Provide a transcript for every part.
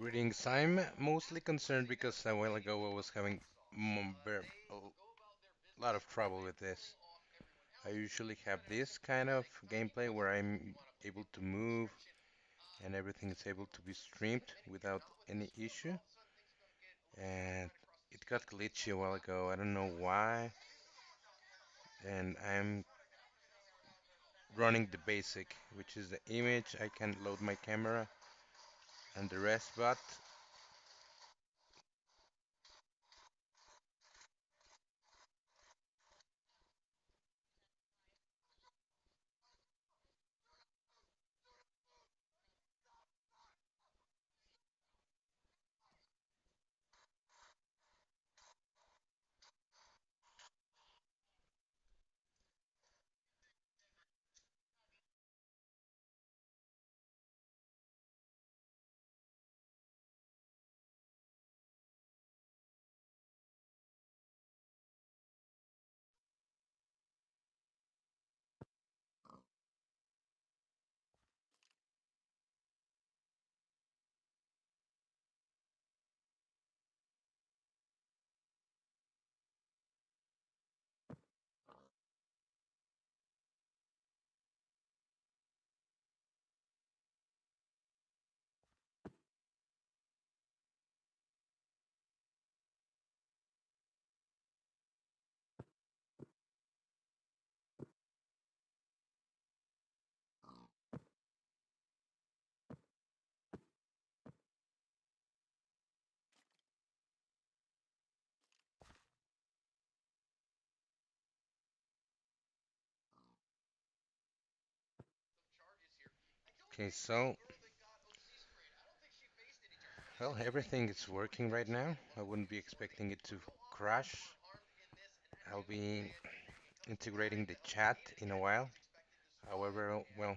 Greetings. I'm mostly concerned because a while ago I was having a lot of trouble with this. I usually have this kind of gameplay where I'm able to move and everything is able to be streamed without any issue. And it got glitchy a while ago. I don't know why. And I'm running the basic, which is the image. I can load my camera and the rest, but okay, so well, everything is working right now. I wouldn't be expecting it to crash. I'll be integrating the chat in a while. However, well,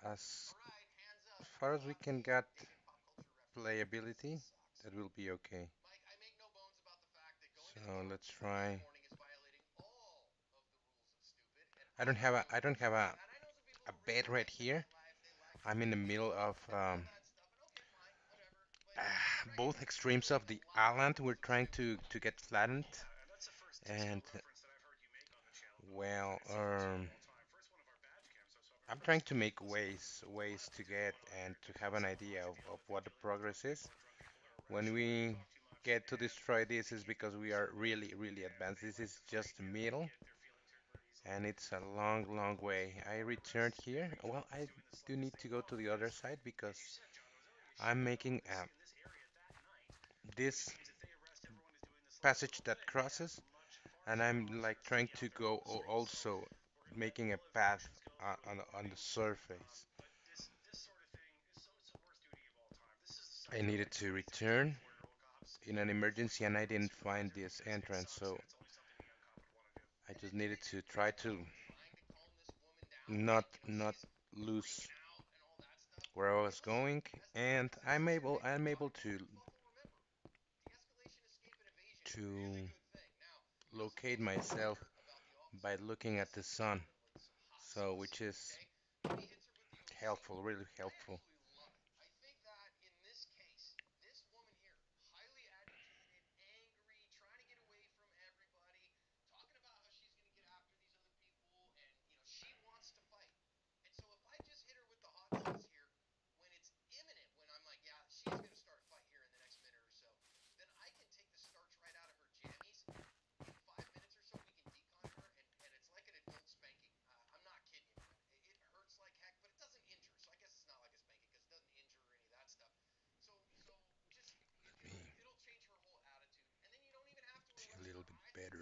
as far as we can get playability, that will be okay. So let's try. I don't have a bed right here. I'm in the middle of both extremes of the island. We're trying to get flattened, and well, I'm trying to make ways to get and to have an idea of what the progress is. When we get to destroy this is because we are really advanced. This is just the middle, and it's a long way. I returned here. Well, I do need to go to the other side because I'm making this passage that crosses, and I'm like trying to go also making a path on the surface. I needed to return in an emergency and I didn't find this entrance, so I just needed to try to not lose where I was going, and I'm able to locate myself by looking at the sun, so which is helpful, really helpful. Let me see a little bit better.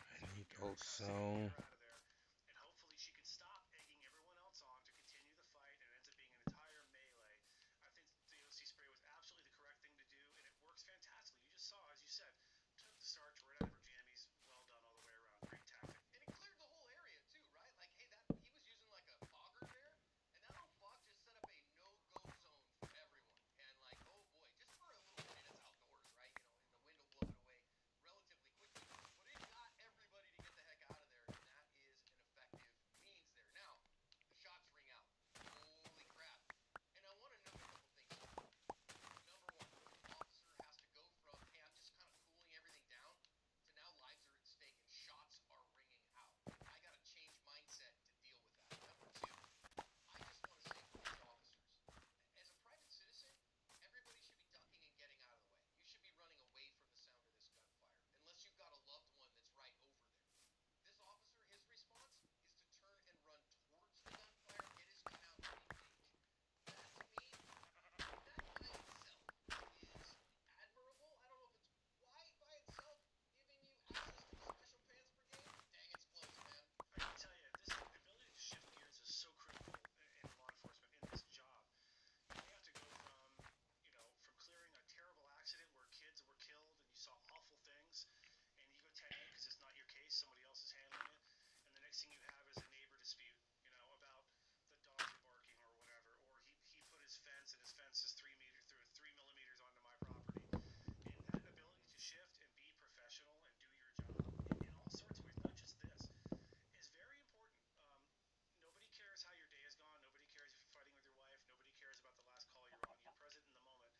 I need also fence, and his fence is 3 meters through 3 millimeters onto my property. And that ability to shift and be professional and do your job in all sorts of ways, not just this, is very important. Nobody cares how your day has gone. Nobody cares if you're fighting with your wife. Nobody cares about the last call you're on. You're present in the moment.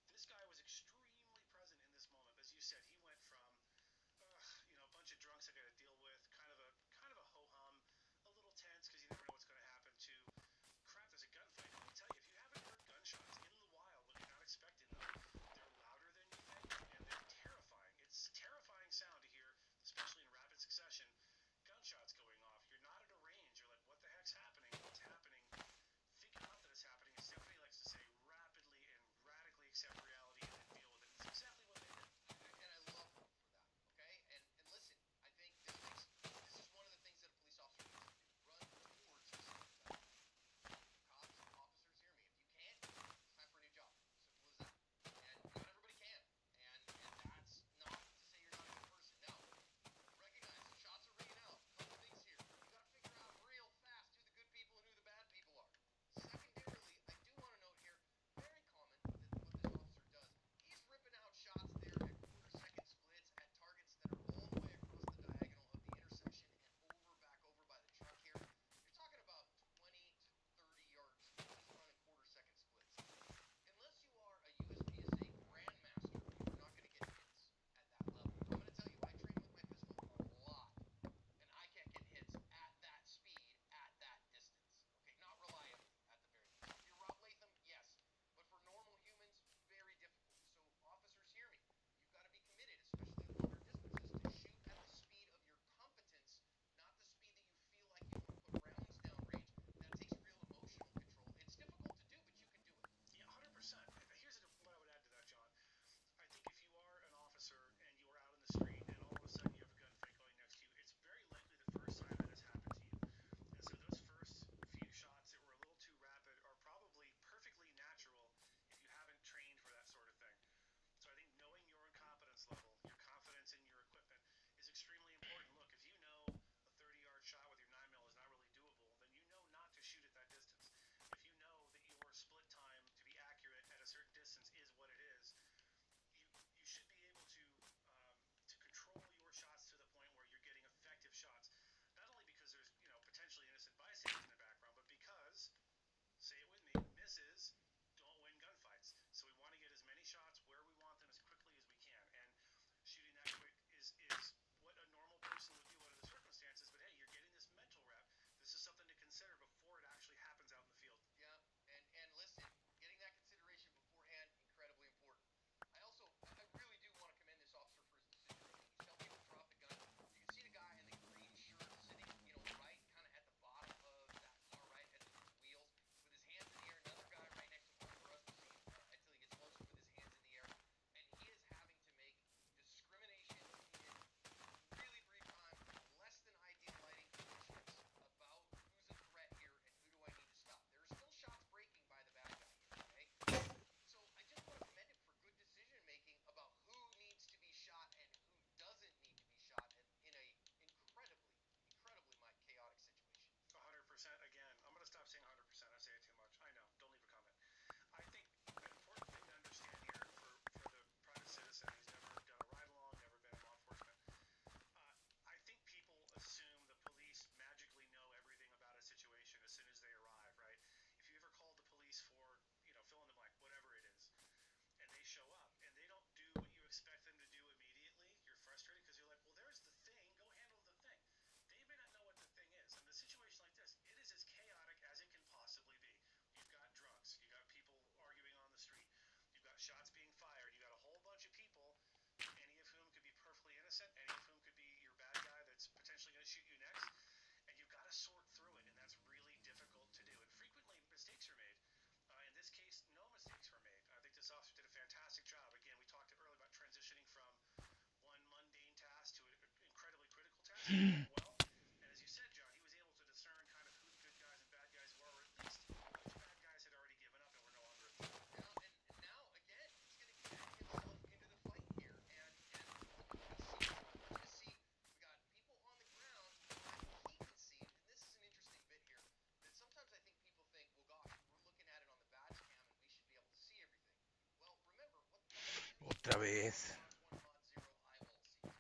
This guy was extremely present in this moment. As you said, he went from a bunch of drunks I got to deal with, kind of a ho hum, a little tense because you never know what's going to happen. To crap, there's a gunfight. Let me tell you, if you haven't heard gunshots in the wild when you're not expecting them, they're louder than you think, and they're terrifying. It's terrifying sound to hear, especially in rapid succession. Gunshots going off. You're not at a range. You're like, what the heck's happening? What's happening? Figure out that it's happening. As Stephanie likes to say, rapidly and radically accept reality and then deal with it. It's exactly what they did. And I love them for that. Okay, and listen, I think this is one of the things that a police officer needs to do: run towards the scene of that. Cops, officers, hear me. If you can't, it's time for a new job. Simple as that. And not everybody can. And that's not to say you're not a good person. No. Recognize shots are ringing out. A couple things here. You got to figure out real fast who the good people and who the bad people are. Secondarily, I do want to note here, very common that what this officer does. He's ripping out shots there at quarter-second splits at targets that are all the way across the diagonal of the intersection and back over by the truck here. You're talking about 20 to 30 yards he's running quarter-second splits. Unless you are a USPSA grandmaster, you're not going to get hits at that level. I'm going to tell you, I train with my pistol a lot, and I can't get hits at that speed, at that distance. Okay, not reliably, at the very least. If you're Rob Latham, yes. But for normal humans, very difficult. So officers, hear me. You've got to be committed, especially at longer distances, to shoot at the speed of your competence, not the speed that you feel like you want to put rounds down range. That takes real emotional control. It's difficult to do, but you can do it. Yeah, 100%. Here's what I would add to that, John. I think if you are an officer and you are out in the street and all of a sudden you have a gunfight going next to you, it's very likely the first time that has happened to you. And so those first few shots that were a little too rapid are probably perfectly natural if you haven't trained for that sort of thing. So I think knowing your incompetence level, your confidence in your equipment is extremely important. Look, if you know a 30-yard shot with your 9mm is not really doable, then you know not to shoot at that distance. If you know that your split time to be accurate at a certain distance is what it is, you should be able to control your shots to the point where you're getting effective shots. Not only because there's potentially innocent bystanders in the background, but because, say it with me, misses don't win gunfights. So we want to get as many shots where we want them as quickly as we can. And shooting that quick is what a normal person would do under the circumstances. But hey, you're getting this mental rep. This is something to consider before it actually happens out in the field. Yeah, and listen, getting that consideration beforehand, incredibly important. I really do want to commend this officer for his decision making. He's telling people to drop the gun. You can see the guy in the green shirt sitting, right kind of at the bottom of that car, right at the wheels, with his hands in the air. Another guy right next to him for us to see until he gets closer with his hands in the air. And he is having to make discrimination in really brief time, less than ideal lighting conditions about who's a threat here and who do I need to stop. There are still shots breaking by the bad guy here, okay? So I just want to commend him for good decision making about who needs to be shot and who doesn't need to be shot in a incredibly chaotic situation. 100%. Again, I'm going to stop saying 100%. I say it too much. I know. Don't leave a comment. I think an important thing to understand here for the private citizen who's never done a ride along, never been in law enforcement, I think people assume the police magically know everything about a situation as soon as they arrive, right? If you ever called the police for, fill in the blank, whatever it is, and they show up and they don't do what you expect them to do immediately, you're frustrated because you're like, well, there's the thing, go handle the thing. They may not know what the thing is. And in a situation like this, it is as chaotic as it can possibly be. You've got drunks, you've got people arguing on the street, you've got shots being fired, you've got a whole bunch of people, any of whom could be perfectly innocent, any of whom could be your bad guy that's potentially going to shoot you next. And you've got to sort through it, and that's really difficult to do. And frequently mistakes are made. In this case, no mistakes were made. I think this officer did a fantastic job. Again, we talked earlier about transitioning from one mundane task to an incredibly critical task. Well, and as you said, John, he was able to discern kind of who the good guys and bad guys were, or at least which bad guys had already given up and were no longer a threat. Yeah, and now again, he's going to get himself into the fight here, and look at what he sees. I want you to see we got people on the ground that he can see, and this is an interesting bit here. That sometimes I think people think, well, gosh, we're looking at it on the badge cam, and we should Otra vez. 1.0 eyeball sees,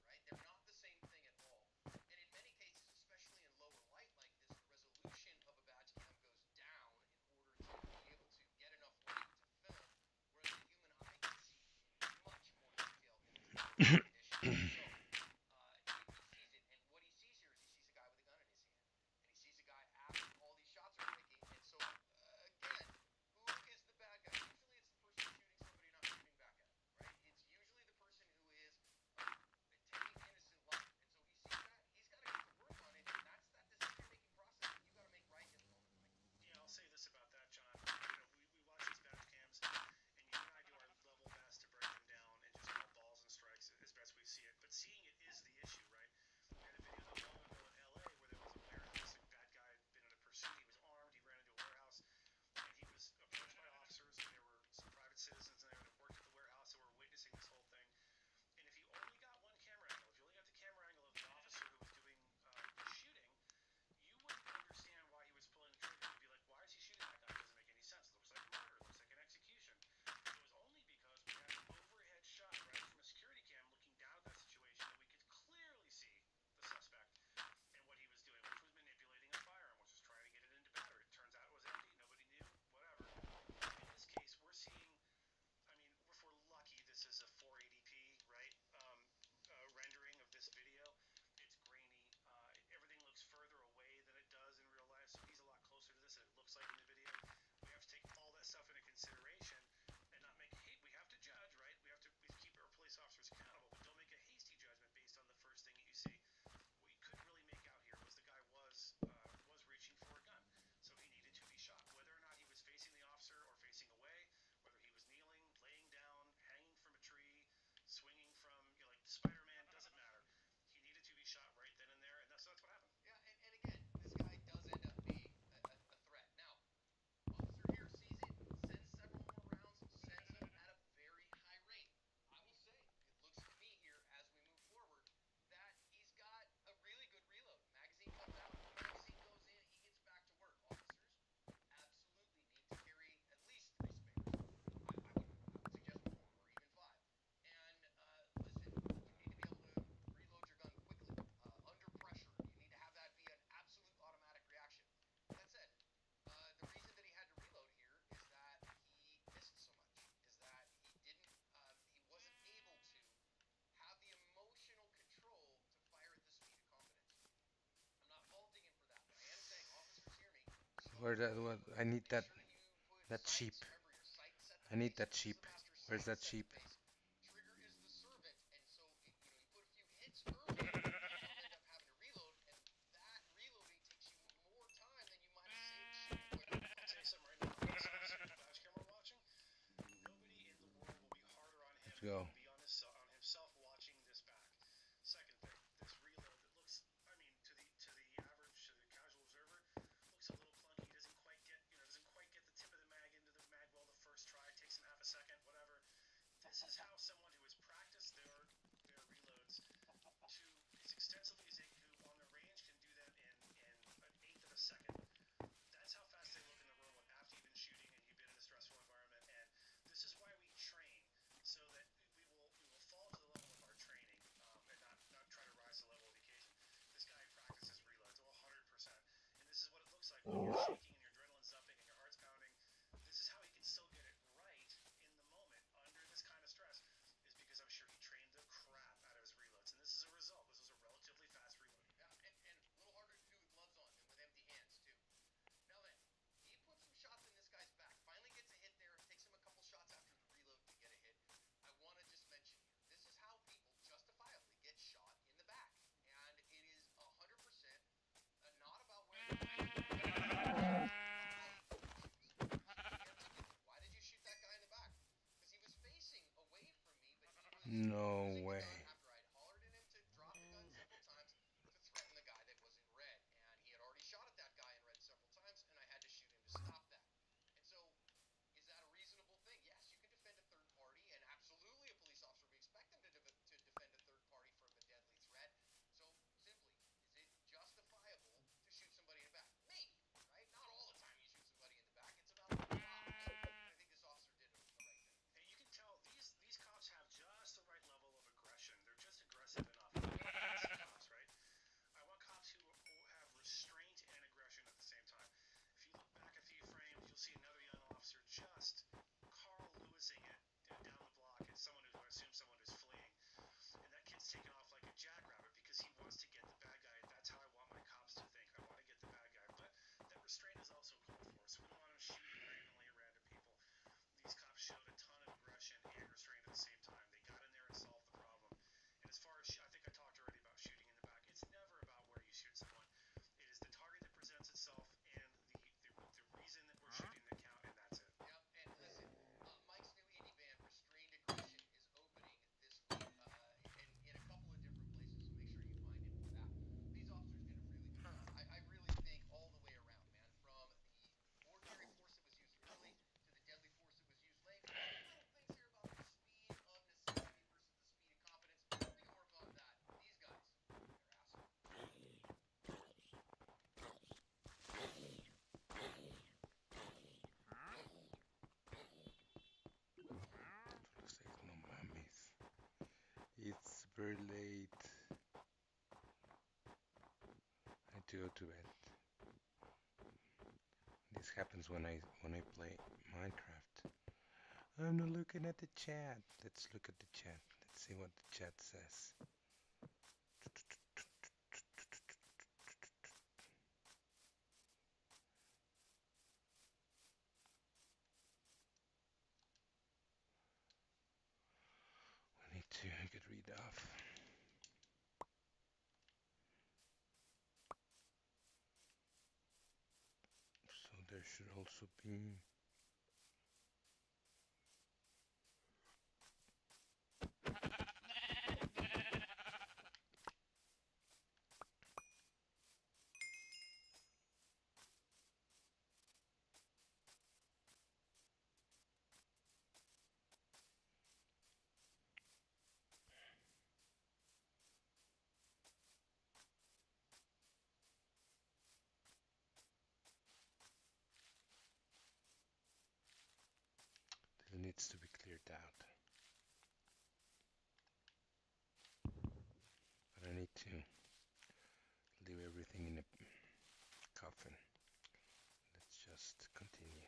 right? They're not the same thing at all. And in many cases, especially in lower light like this, the resolution of a badge cam goes down in order to be able to get enough light to film, whereas the human eye can see much more detail in these lower light conditions. So he sees it, and what he sees here is he sees a guy with a gun in his hand, and he sees a guy after all these shots are breaking. And so again, who is the bad guy? Usually it's the person shooting somebody, not shooting back at him, right? It's usually the person who is taking innocent life. And so he sees that, he's got to get to work on it, and that's that decision-making process that you got to make right in the moment, Mike. Yeah, I'll say this about that, John. We watch these badge cams, and you and I do our level best to break them down and just call balls and strikes as best we see it. But seeing it is the issue, right? We had a video not long ago in LA where there was a warehouse. A bad guy had been in a pursuit. He was armed. He ran into a warehouse, and he was approached by officers. And there were some private citizens in there that worked at the warehouse that were witnessing this whole thing. And if you only got one camera angle, if you only got the camera angle of the officer who was doing the shooting, you wouldn't understand why he was pulling the trigger. You'd be like, why is he shooting that guy? It doesn't make any sense. It looks like murder. It looks like an execution. It was only because we had an overhead shot right from a security cam looking down at that situation that we could clearly see the suspect and what he was doing, which was manipulating a firearm, which was trying to get it into battery. It turns out it was empty. Nobody knew. Whatever. In this case, we're seeing, I mean, if we're lucky, this is a 480p, right? Rendering of this video. It's grainy. Everything looks further away than it does in real life, so he's a lot closer to this than it looks like in the video. We have to take all that stuff into consideration and not make we have to judge, right? We have to keep our police officers accountable, but don't make a hasty judgment based on the first thing that you see. What you couldn't really make out here was the guy was reaching for a gun, so he needed to be shot. Whether or not he was facing the officer or facing away, whether he was kneeling, laying down, hanging from a tree, swinging from, like Spider-Man, doesn't matter. He needed to be shot right then and there, and that's what happened. Yeah, and again, this guy does end up being a threat. Now, officer here sees it, sends several more rounds, sends them at a very high rate. I will say, it looks to me here as we move forward that he's got a really good reload. Magazine comes out, magazine goes in, he gets back to work. Officers absolutely need to carry at least 3 spares. I would suggest 4 or even 5. And listen, you need to be able to reload your gun quickly under pressure. You need to have that be an absolute automatic reaction. That said, the reason that he had to reload here is that he missed so much. Is that he wasn't able to have the emotional control to fire at the speed of confidence. I'm not faulting him for that, but I am saying, officers, hear me. Slow Where your that? What? roll. I need Make that. sure you put That sheep. sights. Remember, your sight set to I need base. that This is sheep. a master Where's sight that set to sheep? base. Trigger is the servant, and so you put a few hits early, you don't end up having to reload, and that reloading takes you more time than you might have saved shooting quicker. I'll tell you something right now. This officer's badge camera watching. Nobody in the world will be harder on him Let's than go. he'll be on himself watching this back. Second thing, this reload that looks, I mean, to the casual observer, looks a little clunky. Doesn't quite get, doesn't quite get the tip of the mag into the mag well the first try. Takes him half a second, whatever. This is how someone who has practiced their reloads to as extensively as they can do on the range can do them in an eighth of a second. That's how fast they look in the room after you've been shooting and you've been in a stressful environment. And this is why we train, so that we will fall to the level of our training and not try to rise to the level of the occasion. This guy practices reloads 100%, and this is what it looks like when you're shaking and your adrenaline's upping and your heart's pounding. This is how he can still get it right in the moment under this kind of stress, is because I'm sure he trained the crap out of his reloads, and this is a result. This was a relatively fast reload. Yeah, and a little harder to do with gloves on than with empty hands, too. Now then, he puts some shots in this guy's back. Finally gets a hit there. Takes him a couple shots after the reload to get a hit. I want to just mention here, this is how people justifiably get shot in the back. And it is 100% not about wearing the Why did you shoot that guy in the back? Because he was facing away from me, but he was No using the way. gun after I'd hollered at him to drop the gun several times to threaten the guy that was in red. And he had already shot at that guy in red several times, and I had to shoot him to stop that. And so, is that a reasonable thing? Yes, you can defend a third party, and absolutely a police officer, we expect them to defend a third party from a deadly threat. So, simply, is it justifiable to shoot somebody in the back? Maybe, right? Not all the time you shoot somebody in the back. It's about the odds. I think this officer did the right thing. And you can tell these cops have just very late. I have to go to bed. This happens when I play Minecraft. I'm not looking at the chat. Let's look at the chat. Let's see what the chat says. We need to get rid of. So there should also be. This needs to be cleared out. But I need to leave everything in a coffin. Let's just continue.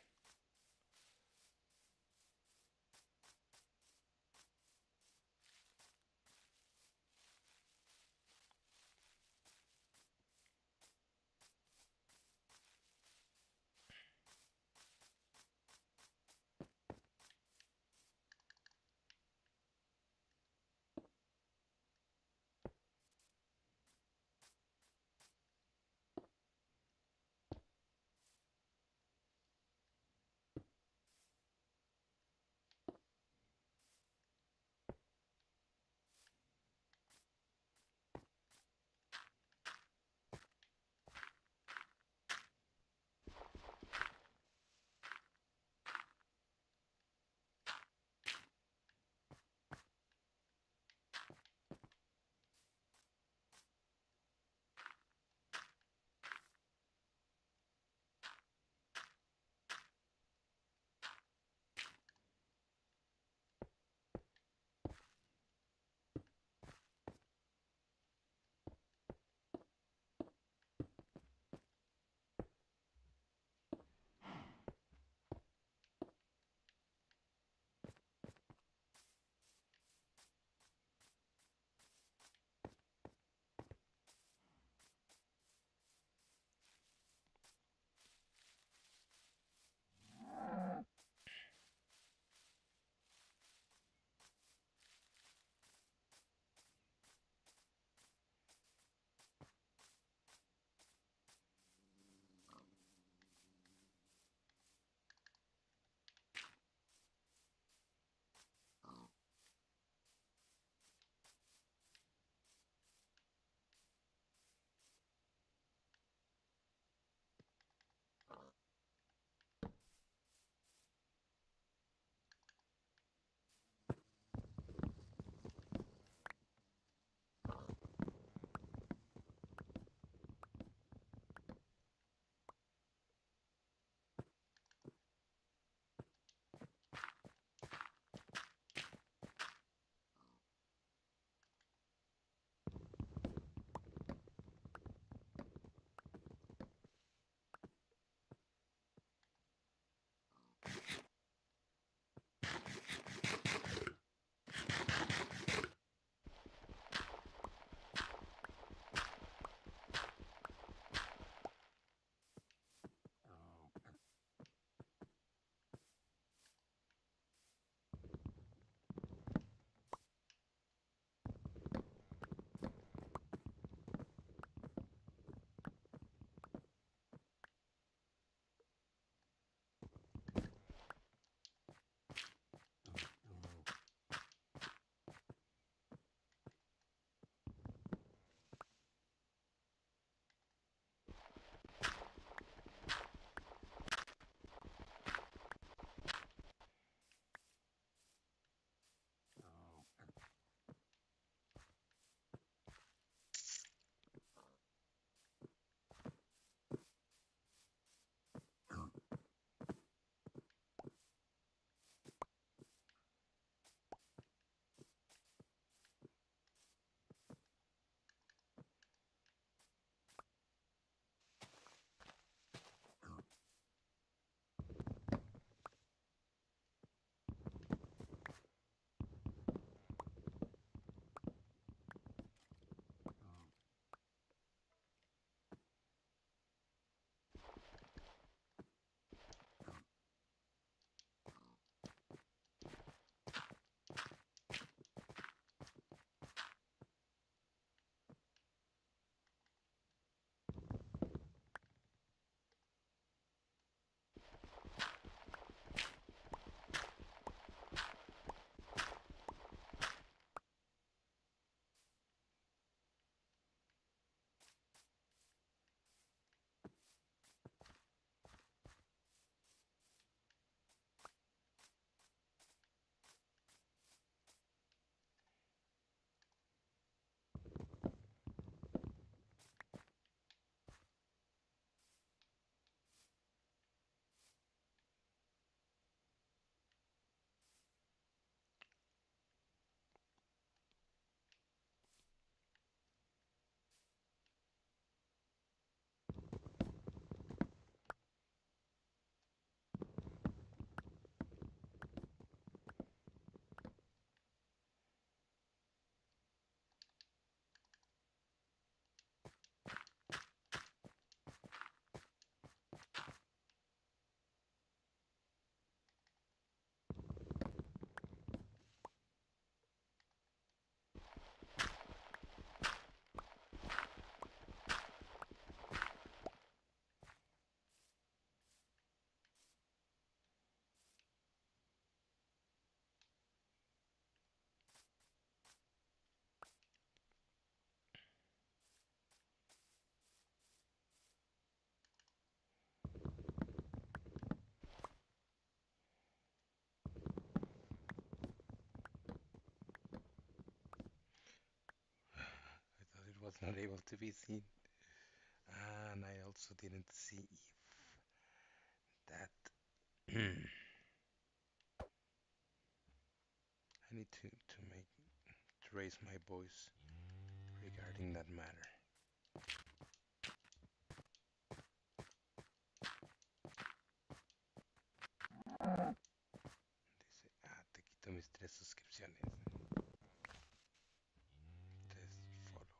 not able to be seen. And I also didn't see if that. I need to raise my voice regarding that matter. Dice, te quito mis 3 suscripciones, 3 follows.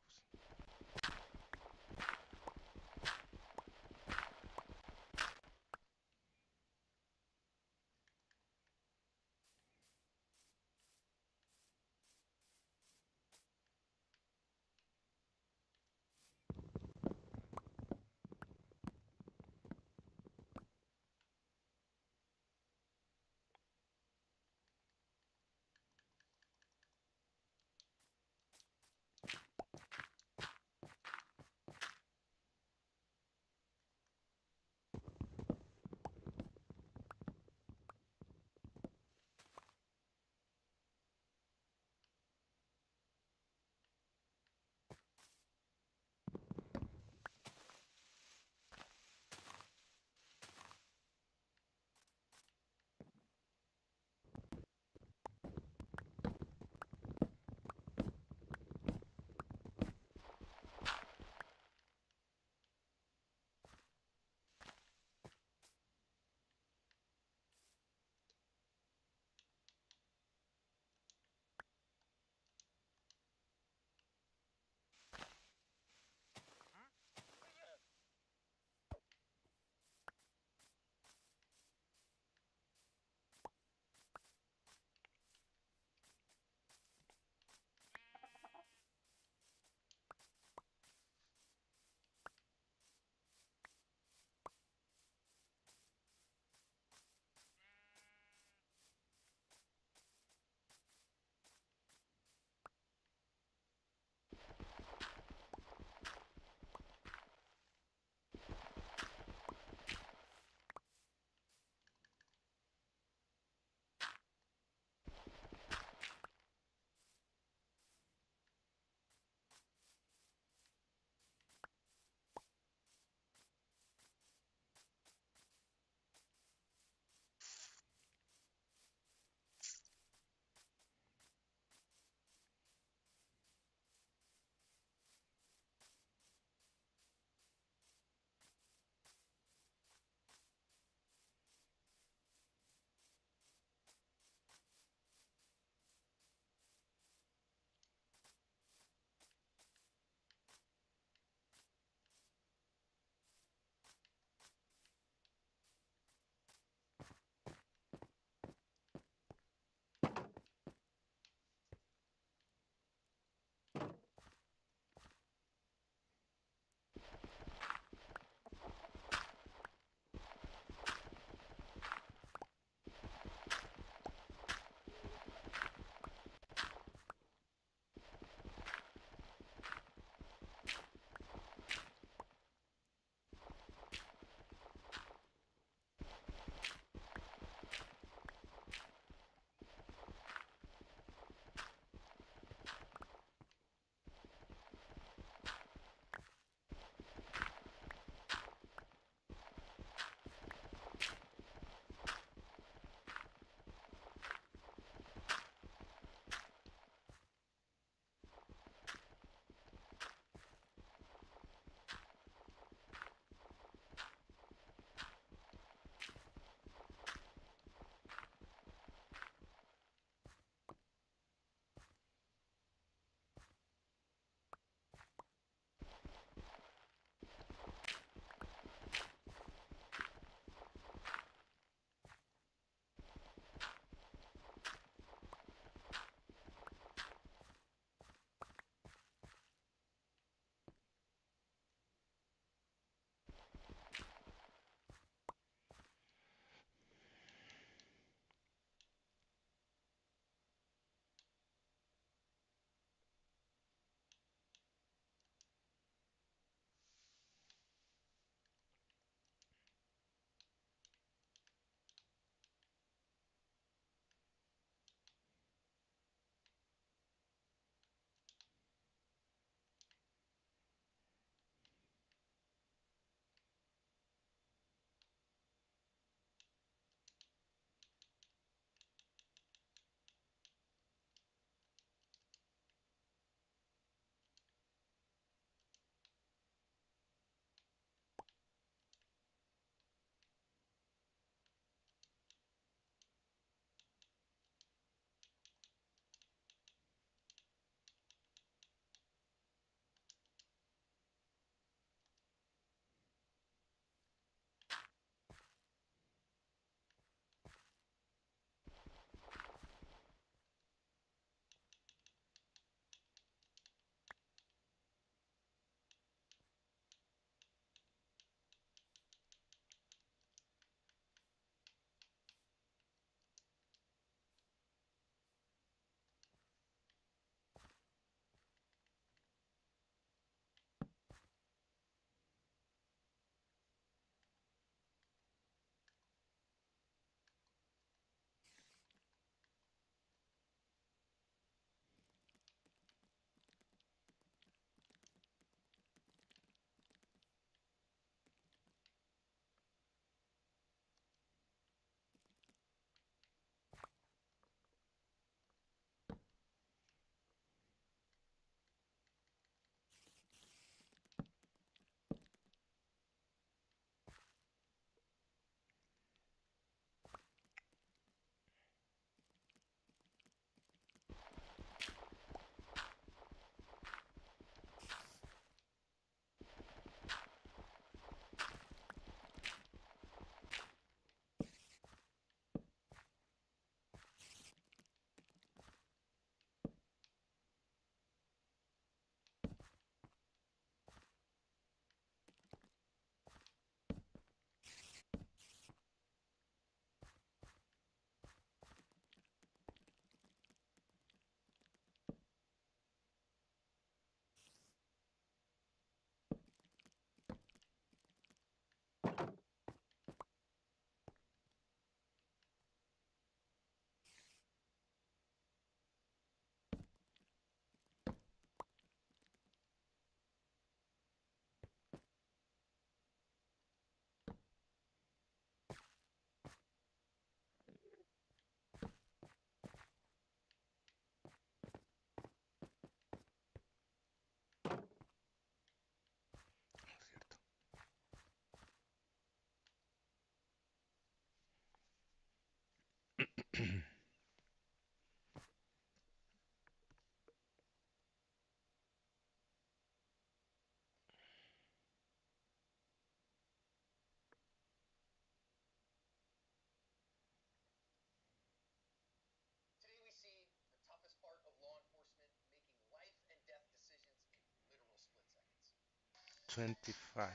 25. Hi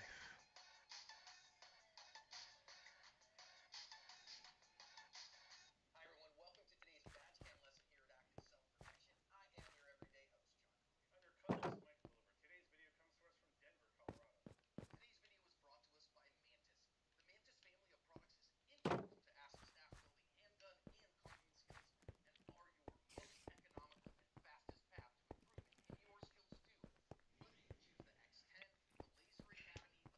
everyone, welcome to today's badge cam lesson here at Active Self Protection. I am your everyday host, John Corey. I'm your co-host, Michael Wilbur. Today's video comes to us from Denver, Colorado. Today's video was brought to us by Mantis. The Mantis family of products is integral to asset staff building handgun and carbine skills and are your most economical and fastest path to improvement in your skills too. Whether you choose the X10, the Laser Academy,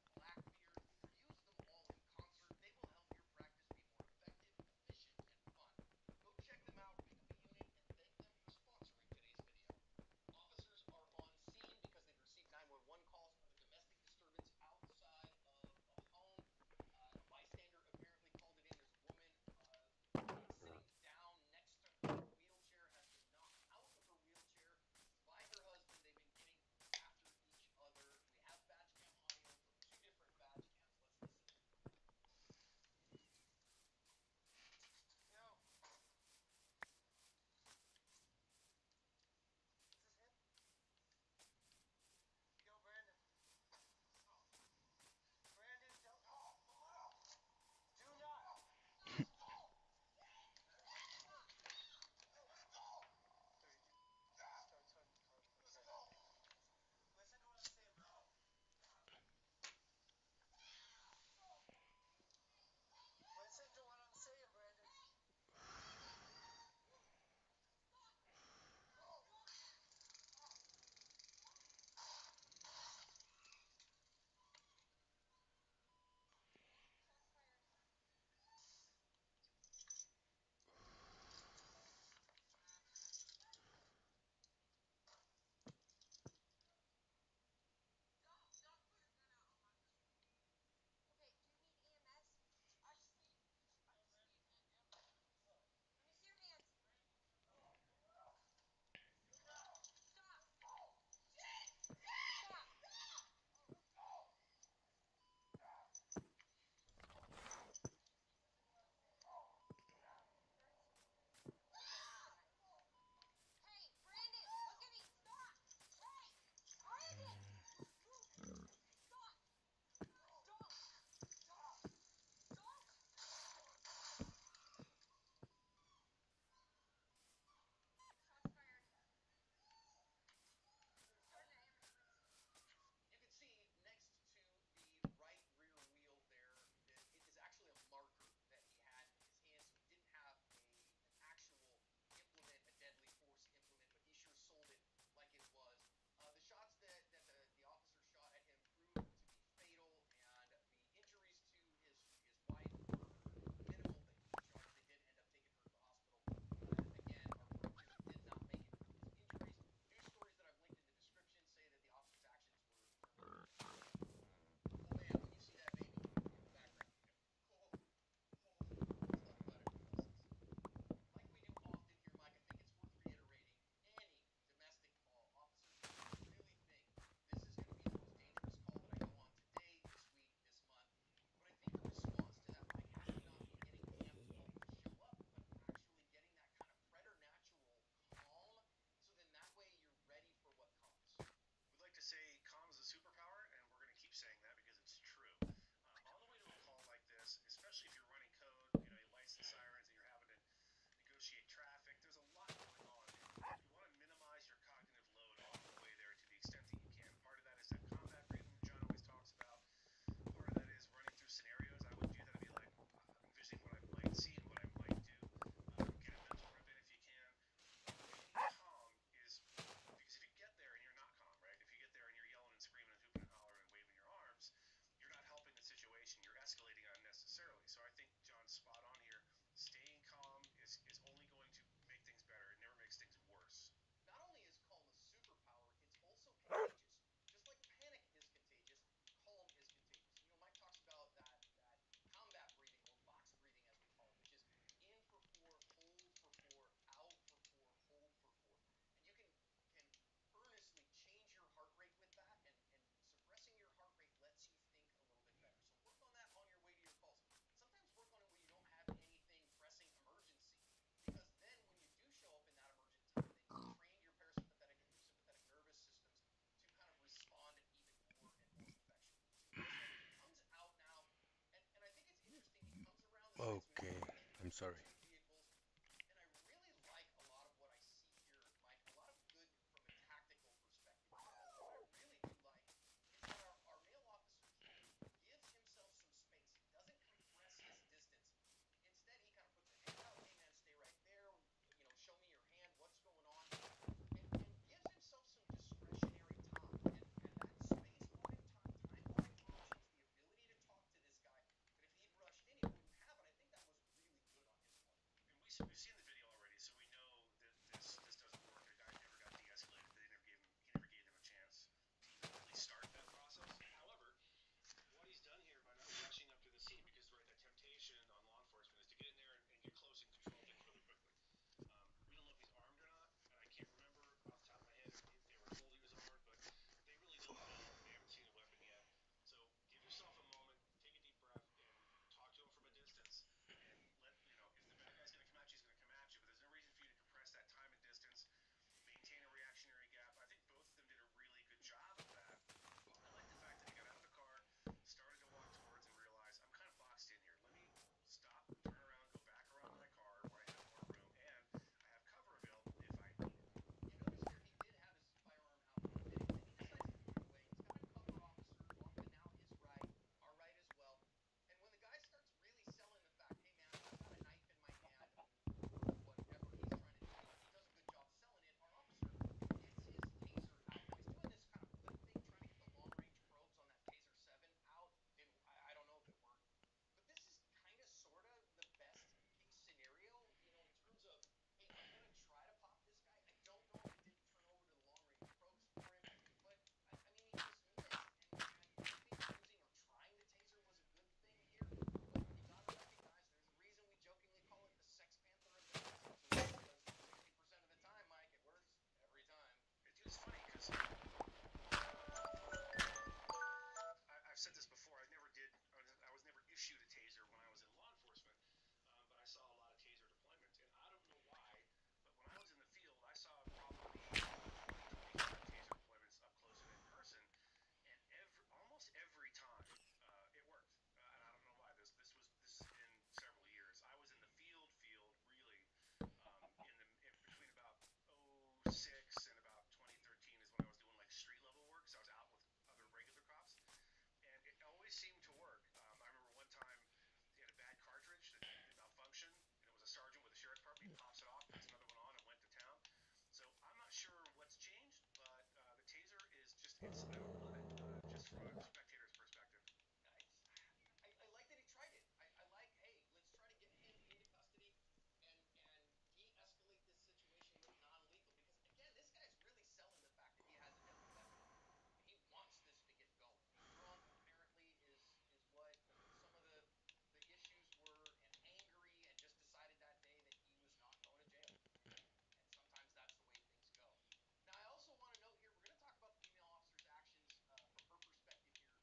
sorry. some vehicles. And I really like a lot of what I see here, Mike. A lot of good from a tactical perspective he has. What I really do like is that our male officer here gives himself some space. He doesn't compress his distance. Instead, he kind of puts a hand out. Hey, man, stay right there. Show me your hand. What's going on? And gives himself some discretionary time. And that space bought him time bought him options, the ability to talk to this guy. That if he'd rushed in, he wouldn't have. And I think that was really good on his part. And we've seen the video already, so we know that this doesn't work. The guy never got de-escalated. He never gave them a chance to even really start that process. However, what he's done here by not rushing up to the scene, because right, that temptation on law enforcement is to get in there and get close and control things really quickly. We don't know if he's armed or not, and I can't remember off the top of my head if they were told he was armed, but they really don't know. They haven't seen a weapon yet. So give yourself a moment, take a deep breath, and talk to him from a distance. And if the bad guy's going to come at you, he's going to come at you. But there's no reason for you to compress that time and distance, maintain a reactionary gap. I think both of them did a really good job of that. I like the fact that he got out of the car, started to walk towards, and realized I'm kind of boxed in here. Let me stop, turn around, go back around my car where I have more room, and I have cover available if I need it. You notice here he did have his firearm out for a minute, and then he decides to put it away. He's got a cover officer off to now his right, our right as well. And when the guy starts really selling the fact, hey man, I've got a knife in my hand, or whatever he's trying to do, and he does a good job selling it, our officer gets his taser out. Now he's doing this kind of flip thing, trying to get the long range probes on that taser 7 out. Didn't I don't know if it worked. But this is kind of sort of the best case scenario, in terms of, hey, I'm going to try to pop this guy. I don't know if it didn't turn over to the long range probes for him, but I mean, he just missed. And I think using or trying the taser was a good thing here. But you got to recognize there's a reason we jokingly call it the Sex Panther of the tasing tool, because 60% of the time, Mike, it works every time. It's funny because I've said this before. I never did. I was never issued a taser when I was in law enforcement, but I saw a lot of taser deployments, and I don't know why. But when I was in the field, I saw probably 20, 25 taser deployments up close and in person, and almost every time it worked. And I don't know why. This has been several years. I was in the field really in between about '06 and about 2013 is when I was doing like street level work. So I was out with other regular cops, and it always seemed to work. I remember one time he had a bad cartridge that malfunctioned, and it was a sergeant with the sheriff's department. He pops it off, puts another one on, and went to town. So I'm not sure what's changed, but the taser is just I love it, just from a spectator's perspective. I like that he tried it. I like, hey, let's try to get him into custody and de-escalate this situation with non-lethal. Because again, this guy's really selling the fact that he has a deadly weapon on him. He wants this to get going. He's drunk, apparently, is what some of the issues were, and angry, and just decided that day that he was not going to jail. And sometimes that's the way things go. Now, I also want to note here, we're going to talk about the female officer's actions from her perspective here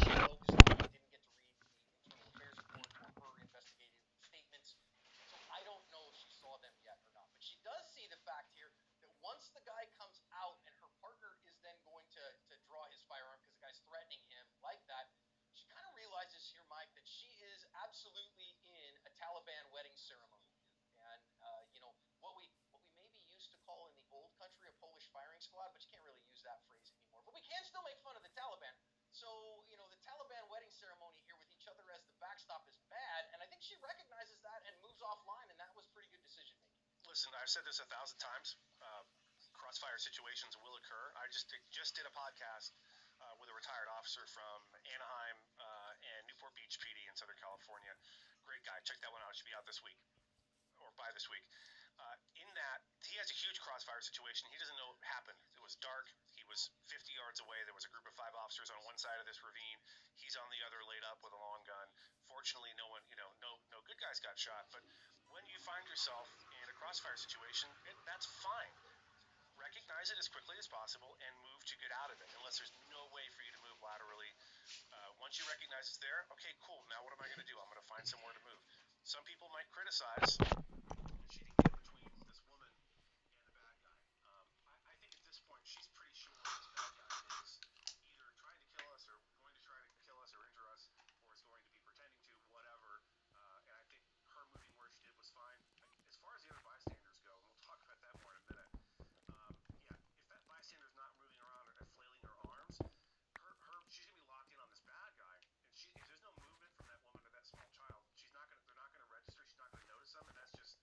slow because I didn't get to read the internal affairs report or her investigative statements. So I don't know if she saw them yet or not. But she does see the fact here that once the guy comes out and her partner is then going to draw his firearm because the guy's threatening him like that, she kind of realizes here, Mike, that she is absolutely in a Taliban wedding ceremony here. And what we maybe used to call in the old country a Polish firing squad, but you can't really use that phrase anymore. But we can still make fun of the Taliban. So, the Taliban wedding ceremony here with each other as the backstop is bad, and I think she recognizes that and moves offline, and that was pretty good decision making. Listen, I've said this 1,000 times. Crossfire situations will occur. I just did a podcast with a retired officer from Anaheim and Newport Beach PD in Southern California. Great guy. Check that one out. It should be out this week or by this week. In that, he has a huge crossfire situation. He doesn't know what happened. It was dark. He was 50 yards away. There was a group of 5 officers on one side of this ravine. He's on the other, laid up with a long gun. Fortunately, no one, no good guys got shot. But when you find yourself in a crossfire situation, that's fine. Recognize it as quickly as possible and move to get out of it, unless there's no way for you to move laterally. Once you recognize it's there, okay, cool. Now what am I going to do? I'm going to find somewhere to move. Some people might criticize that she didn't get between this woman and the bad guy. I think at this point she's pretty sure this bad guy is either trying to kill us or going to try to kill us or injure us, or is going to be pretending to whatever. And I think her moving where she did was fine. As far as the other bystanders go, and we'll talk about that more in a minute. Yeah, if that bystander's not moving around or flailing her arms, she's gonna be locked in on this bad guy, and if there's no movement from that woman or that small child, they're not gonna register. She's not gonna notice them, and that's just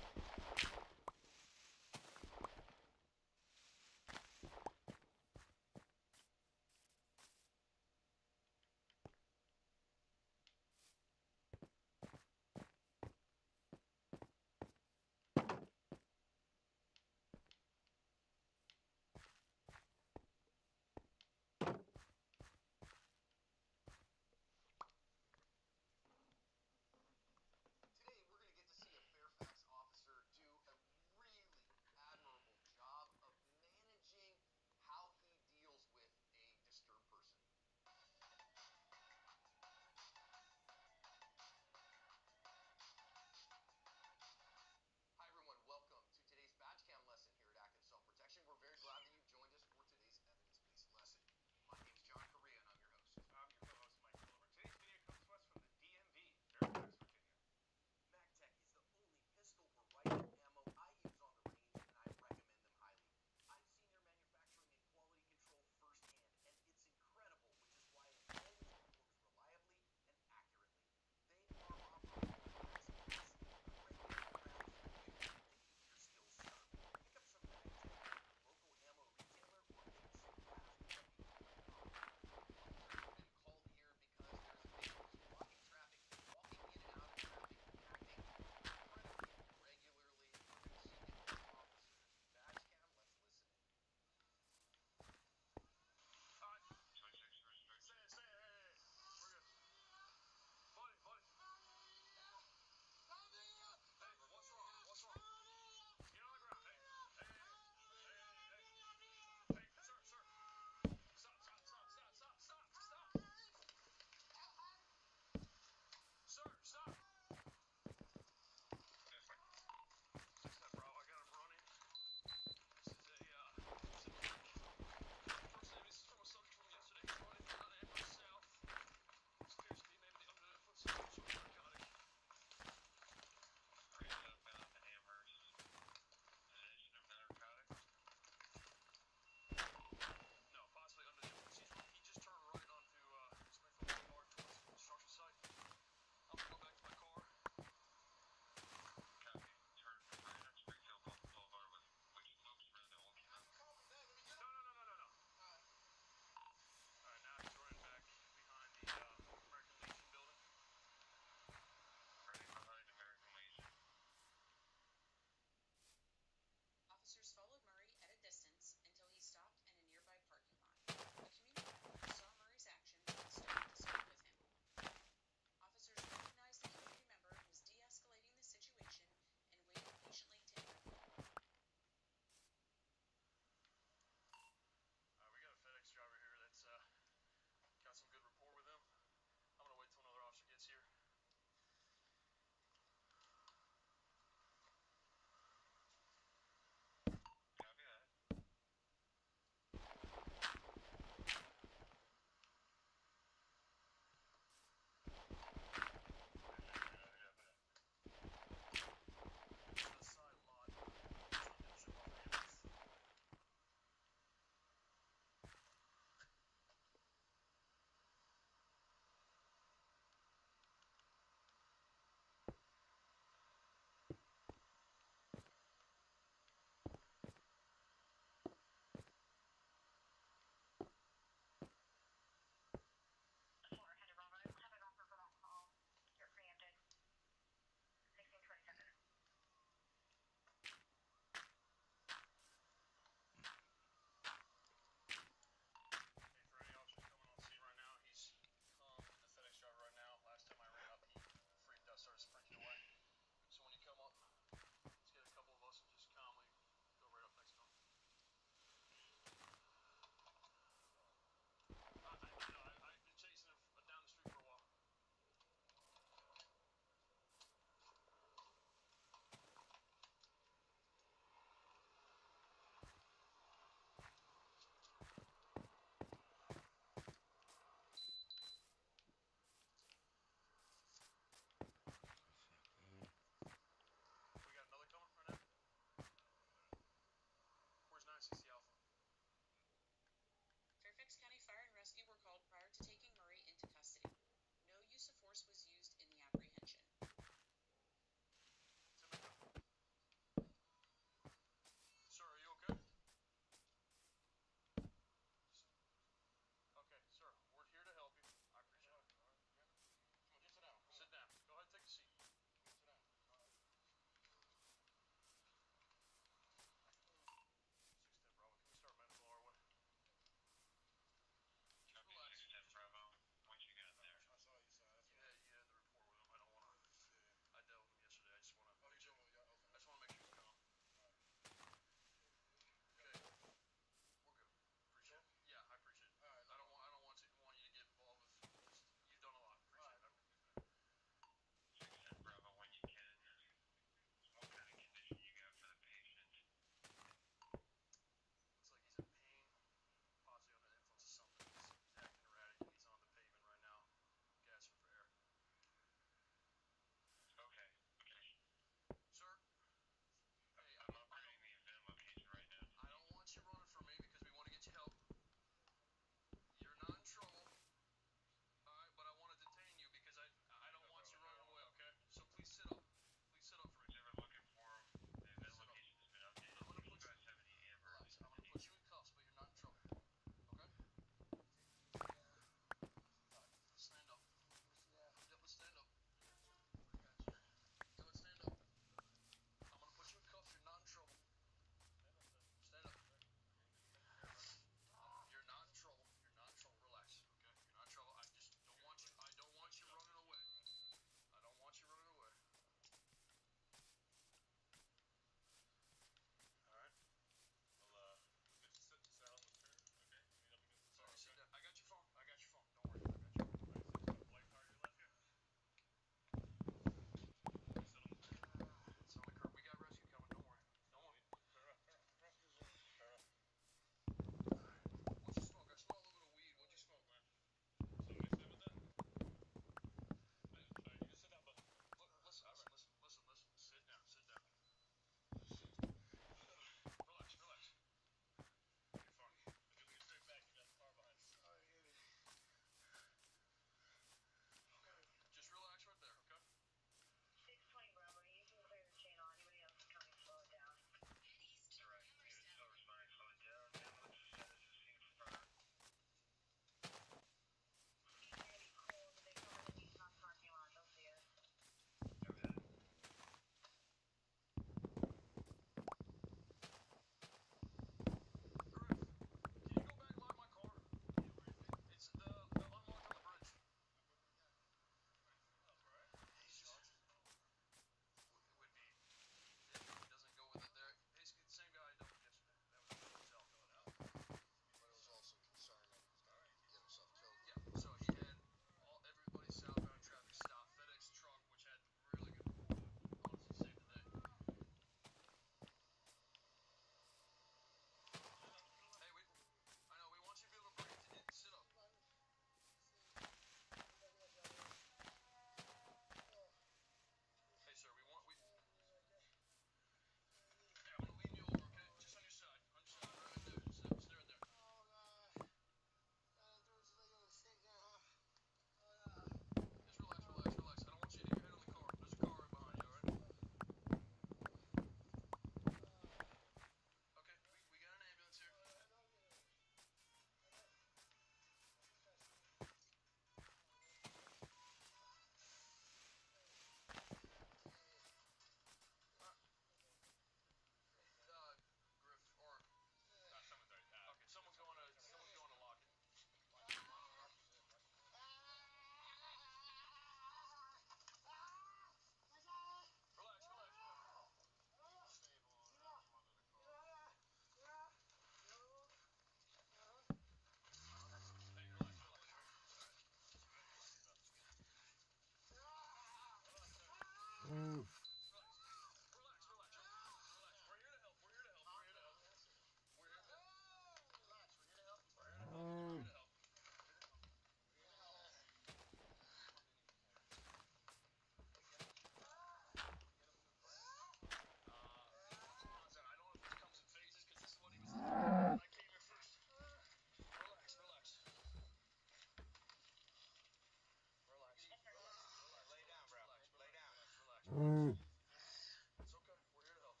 It's okay. We're here to help.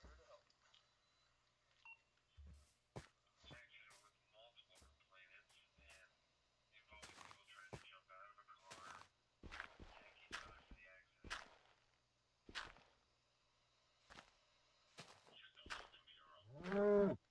We're here to help. Section with multiple complainants and involving people trying to jump out of a car, yank each other for the accident. Just don't let them be around.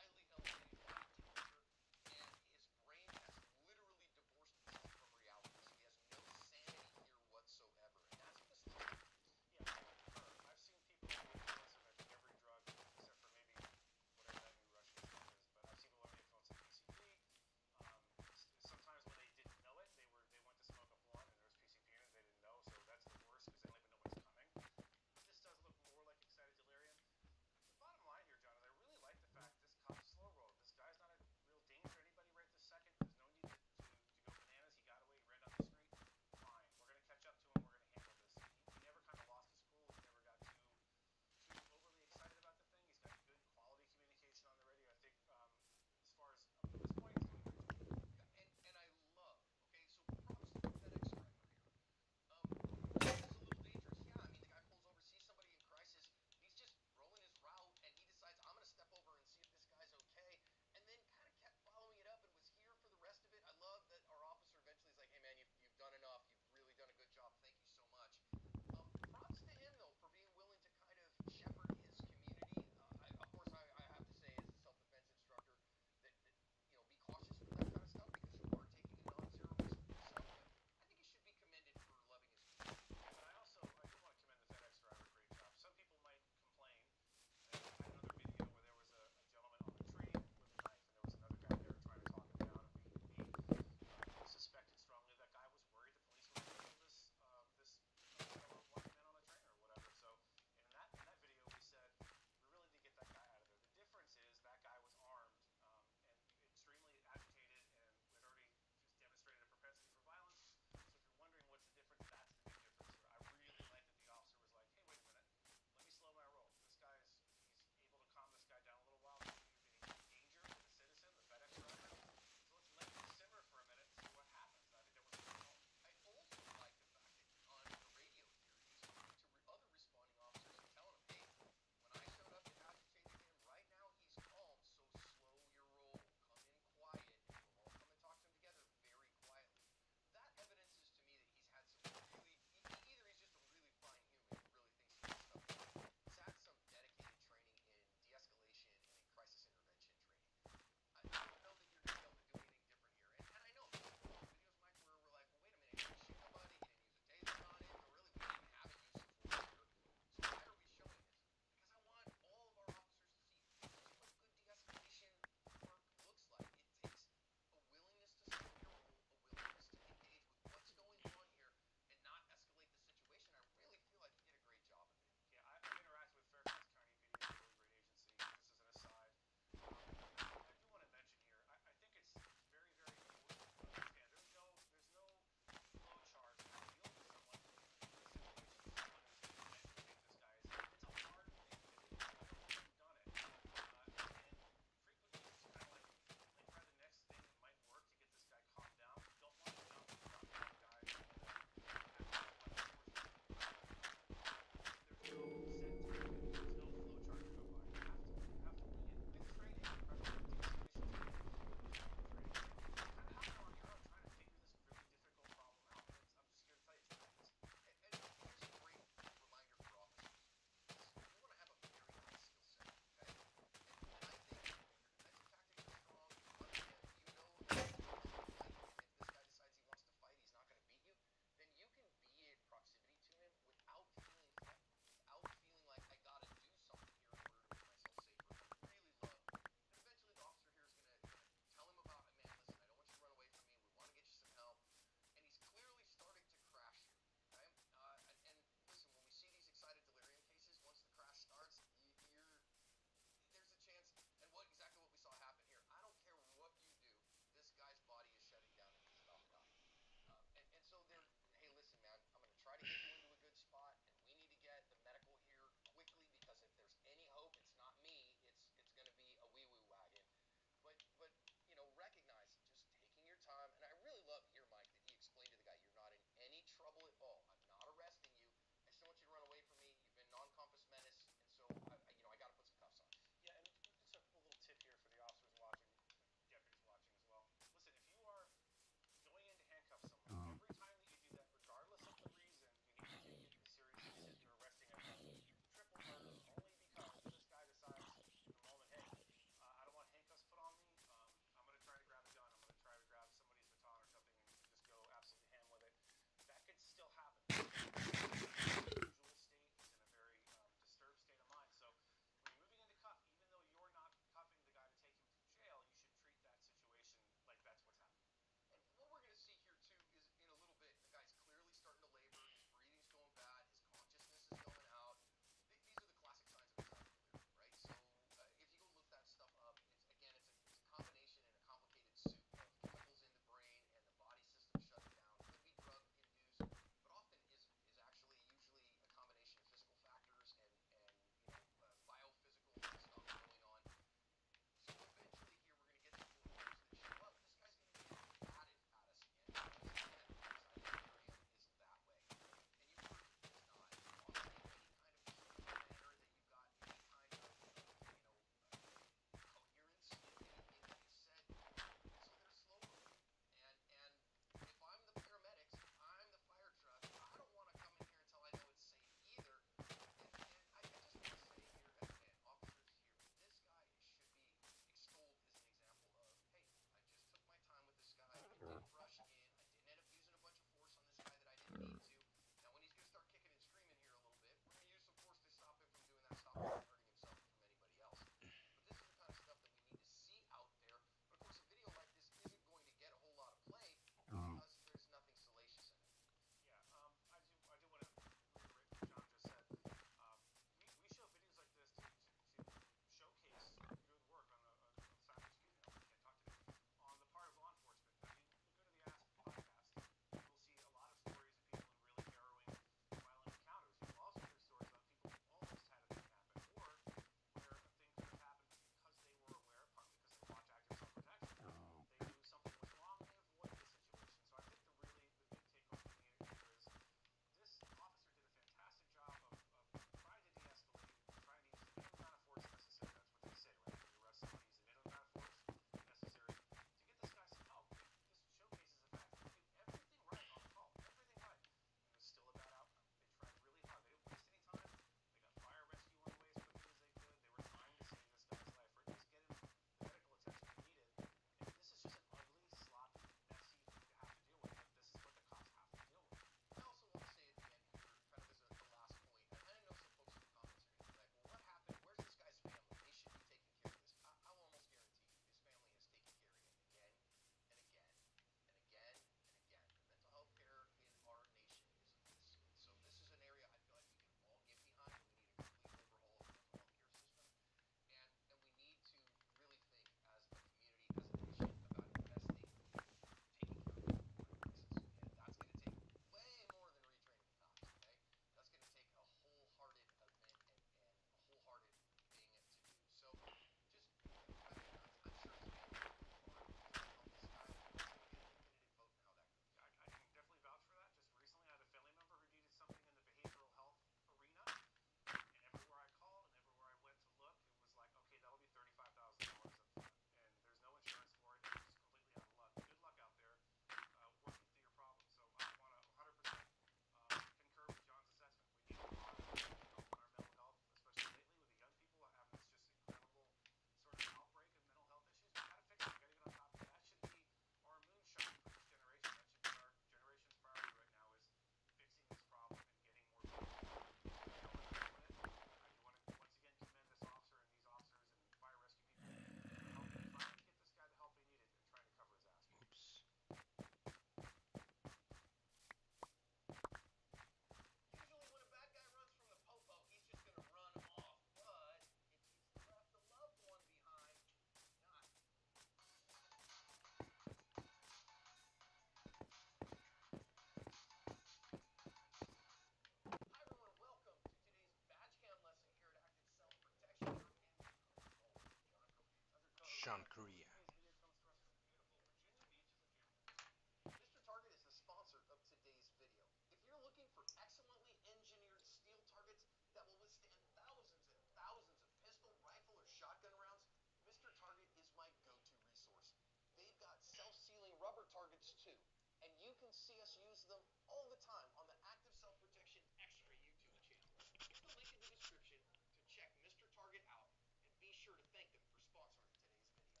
South Korea. Today's video comes to us from beautiful Virginia Beach, Virginia. Mr. Target is the sponsor of today's video. If you're looking for excellently engineered steel targets that will withstand thousands and thousands of pistol, rifle, or shotgun rounds, Mr. Target is my go-to resource. They've got self-sealing rubber targets too, and you can see us use them all the time on the Active Self-Protection Extra YouTube channel. Hit the link in the description to check Mr. Target out, and be sure to thank them for sponsoring today's video.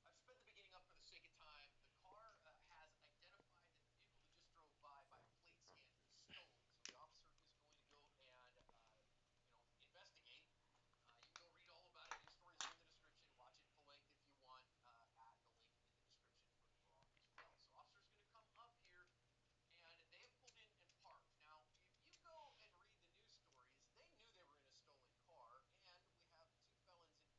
I've sped the beginning up for the sake of time. The car has identified that the vehicle that just drove by a plate scan is stolen. So the officer is going to go and investigate. You can go read all about it. News stories are in the description. Watch it full length if you want at the link in the description for the blog as well. So officers going to come up here, and they have pulled in and parked. Now, if you go and read the news stories, they knew they were in a stolen car, and we have two felons in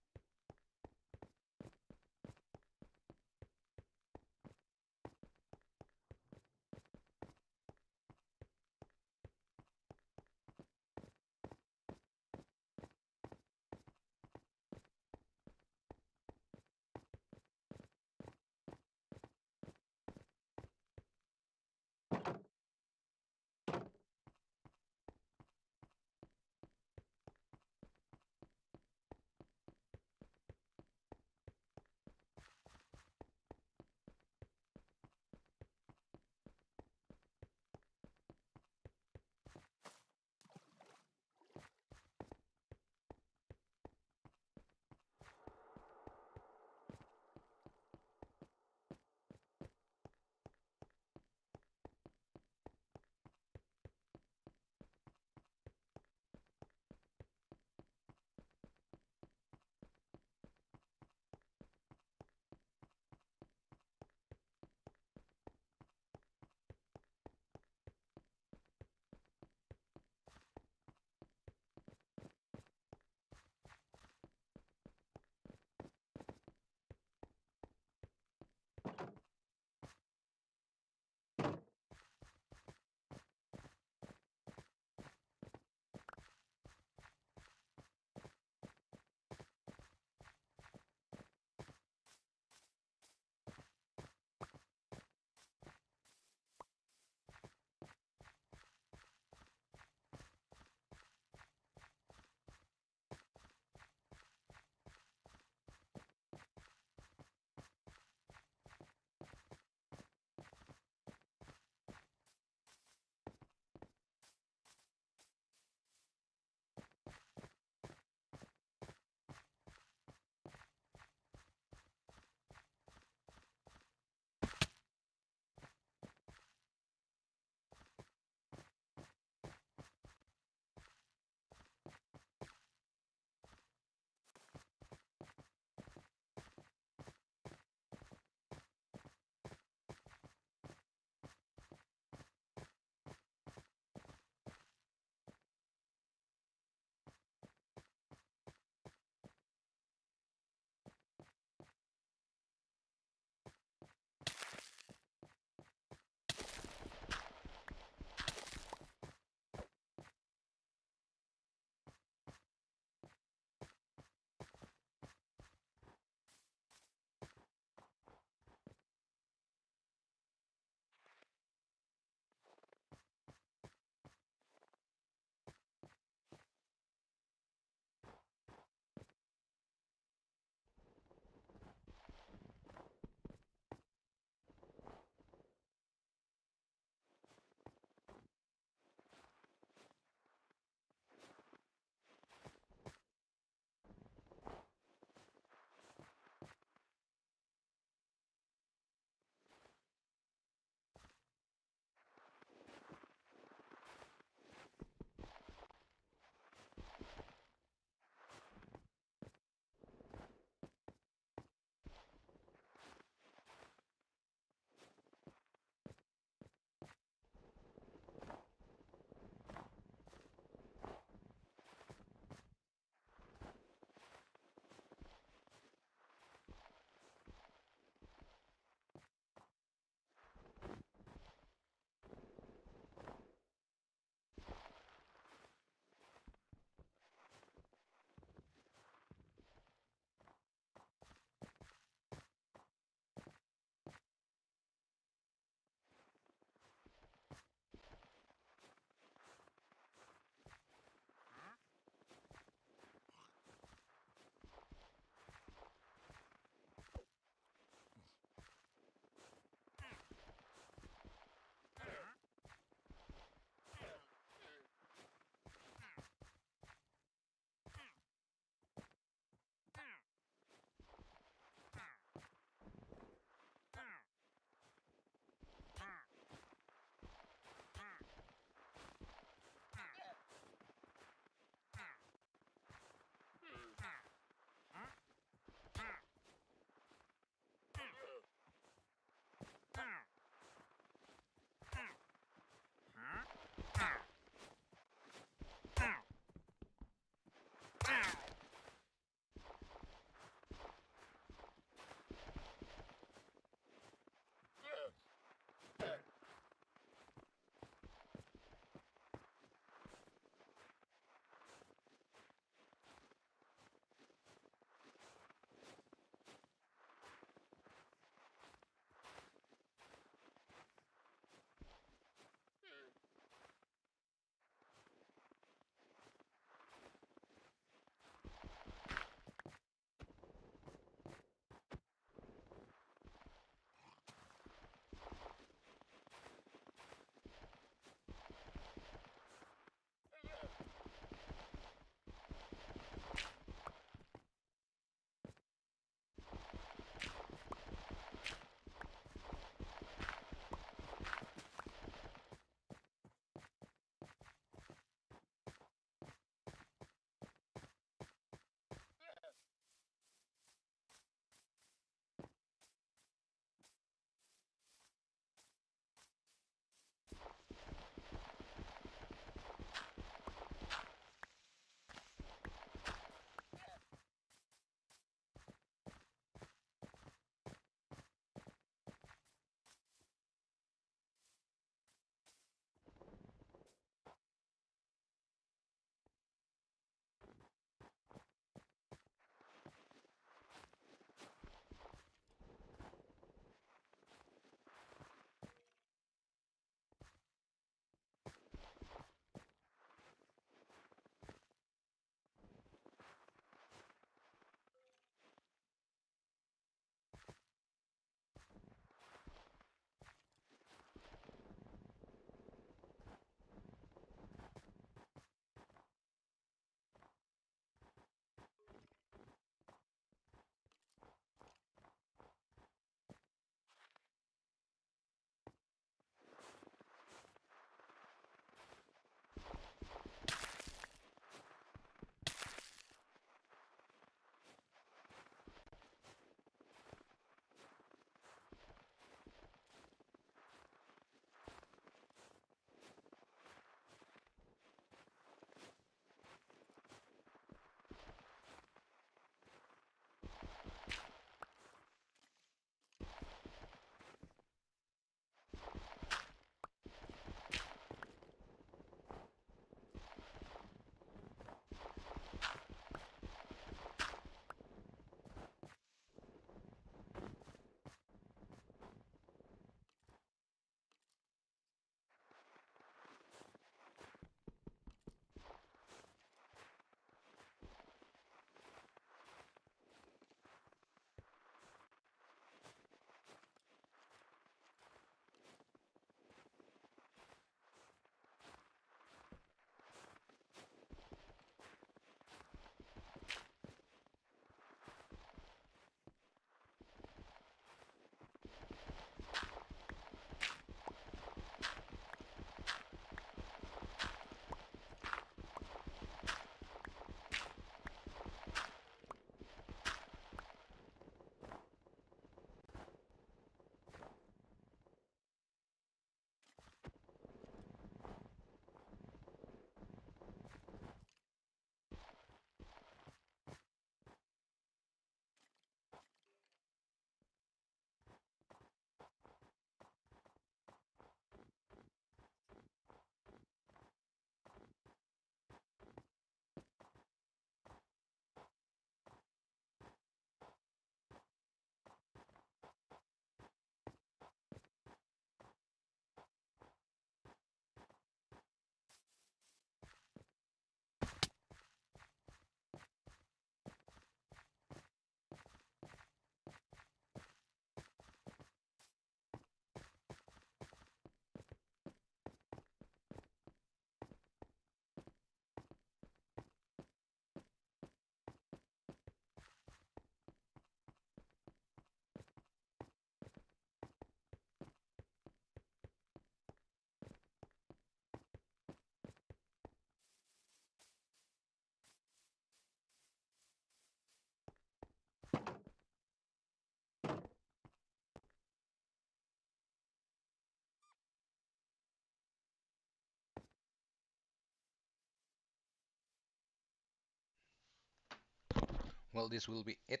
Well, this will be it.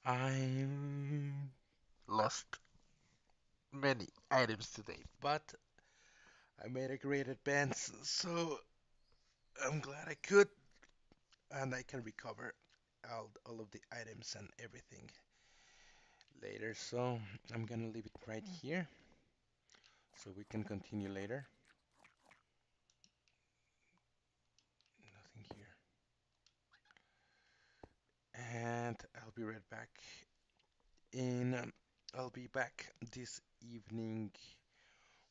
I lost many items today, but I made a great advance, so I'm glad I could, and I can recover all of the items and everything later. So I'm gonna leave it right here so we can continue later. Nothing here. And I'll be right back I'll be back this evening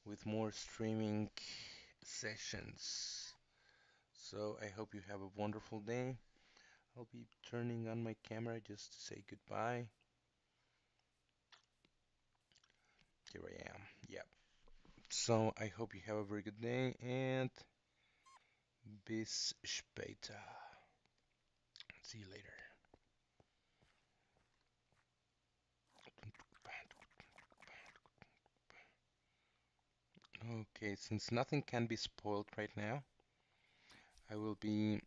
with more streaming sessions. So I hope you have a wonderful day. I'll be turning on my camera just to say goodbye. Here I am. Yep. So I hope you have a very good day and bis später. See you later. Okay, since nothing can be spoiled right now, I will be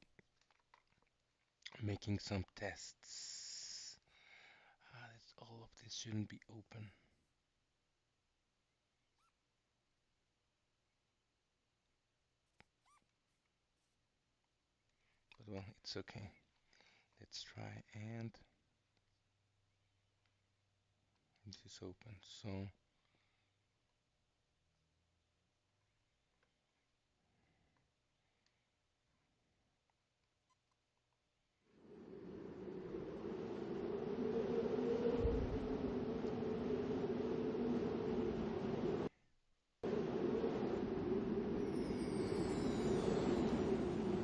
making some tests. All of this shouldn't be open. But well, it's okay. Let's try and this is open. So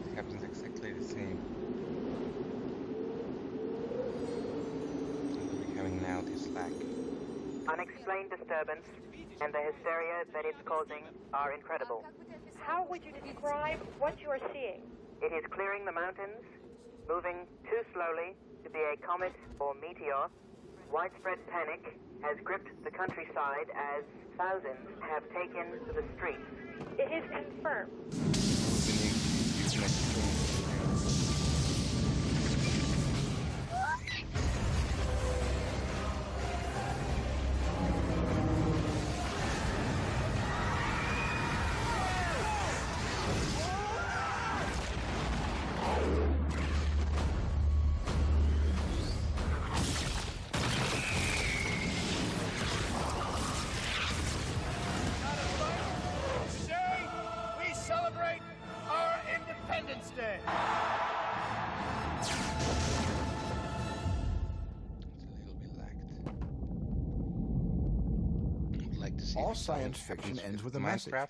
it happens exactly the same. I will be having now this lag. Unexplained disturbance and the hysteria that it's causing are incredible. How would you describe what you are seeing? It is clearing the mountains, moving too slowly to be a comet or meteor. Widespread panic has gripped the countryside as thousands have taken to the streets. It is confirmed. Using my screen. Today, we celebrate our Independence Day. It's a little bit lagged. I'd like to see All if something science fiction happens ends with a message. Minecraft.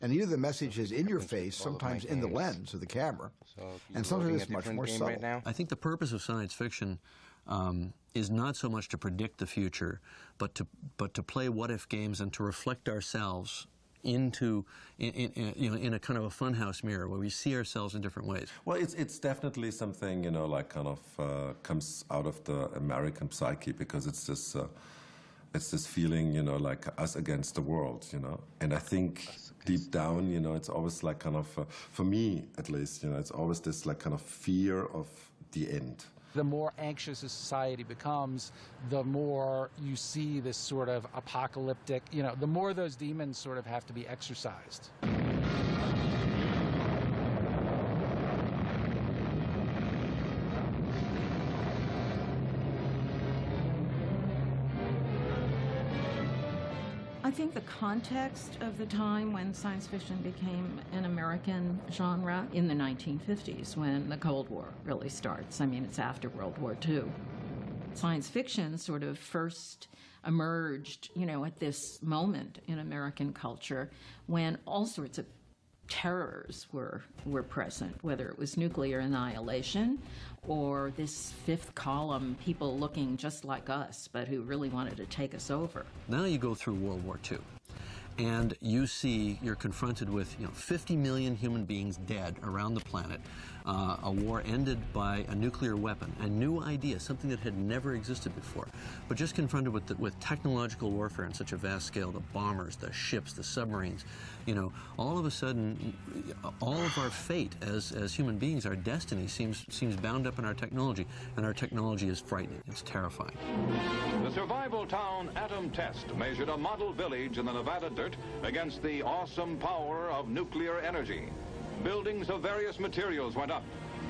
And either the message is in your Happens with face, all of my sometimes in the games. lens of the camera, So if and you're sometimes loading it's a much different more game subtle. right now, I think the purpose of science fiction is not so much to predict the future, but to play what-if games and to reflect ourselves into in a kind of a funhouse mirror where we see ourselves in different ways. Well, it's definitely something, you know, like kind of comes out of the American psyche, because it's this feeling, you know, like us against the world, you know. And I think deep down, you know, it's always like kind of, for me at least, you know, it's always this like kind of fear of the end. The more anxious a society becomes, the more you see this sort of apocalyptic, you know, the more those demons sort of have to be exorcised. I think the context of the time when science fiction became an American genre in the 1950s, when the Cold War really starts. I mean, it's after World War II. Science fiction sort of first emerged, you know, at this moment in American culture when all sorts of terrors were present, whether it was nuclear annihilation or this fifth column, people looking just like us, but who really wanted to take us over. Now you go through World War II, and you're confronted with 50 million human beings dead around the planet, a war ended by a nuclear weapon, a new idea, something that had never existed before, but just confronted with technological warfare on such a vast scale, the bombers, the ships, the submarines, all of a sudden, all of our fate as human beings, our destiny seems bound up in our technology, and our technology is frightening. It's terrifying. The survival town Atom Test measured a model village in the Nevada dirt against the awesome power of nuclear energy. Buildings of various materials went up.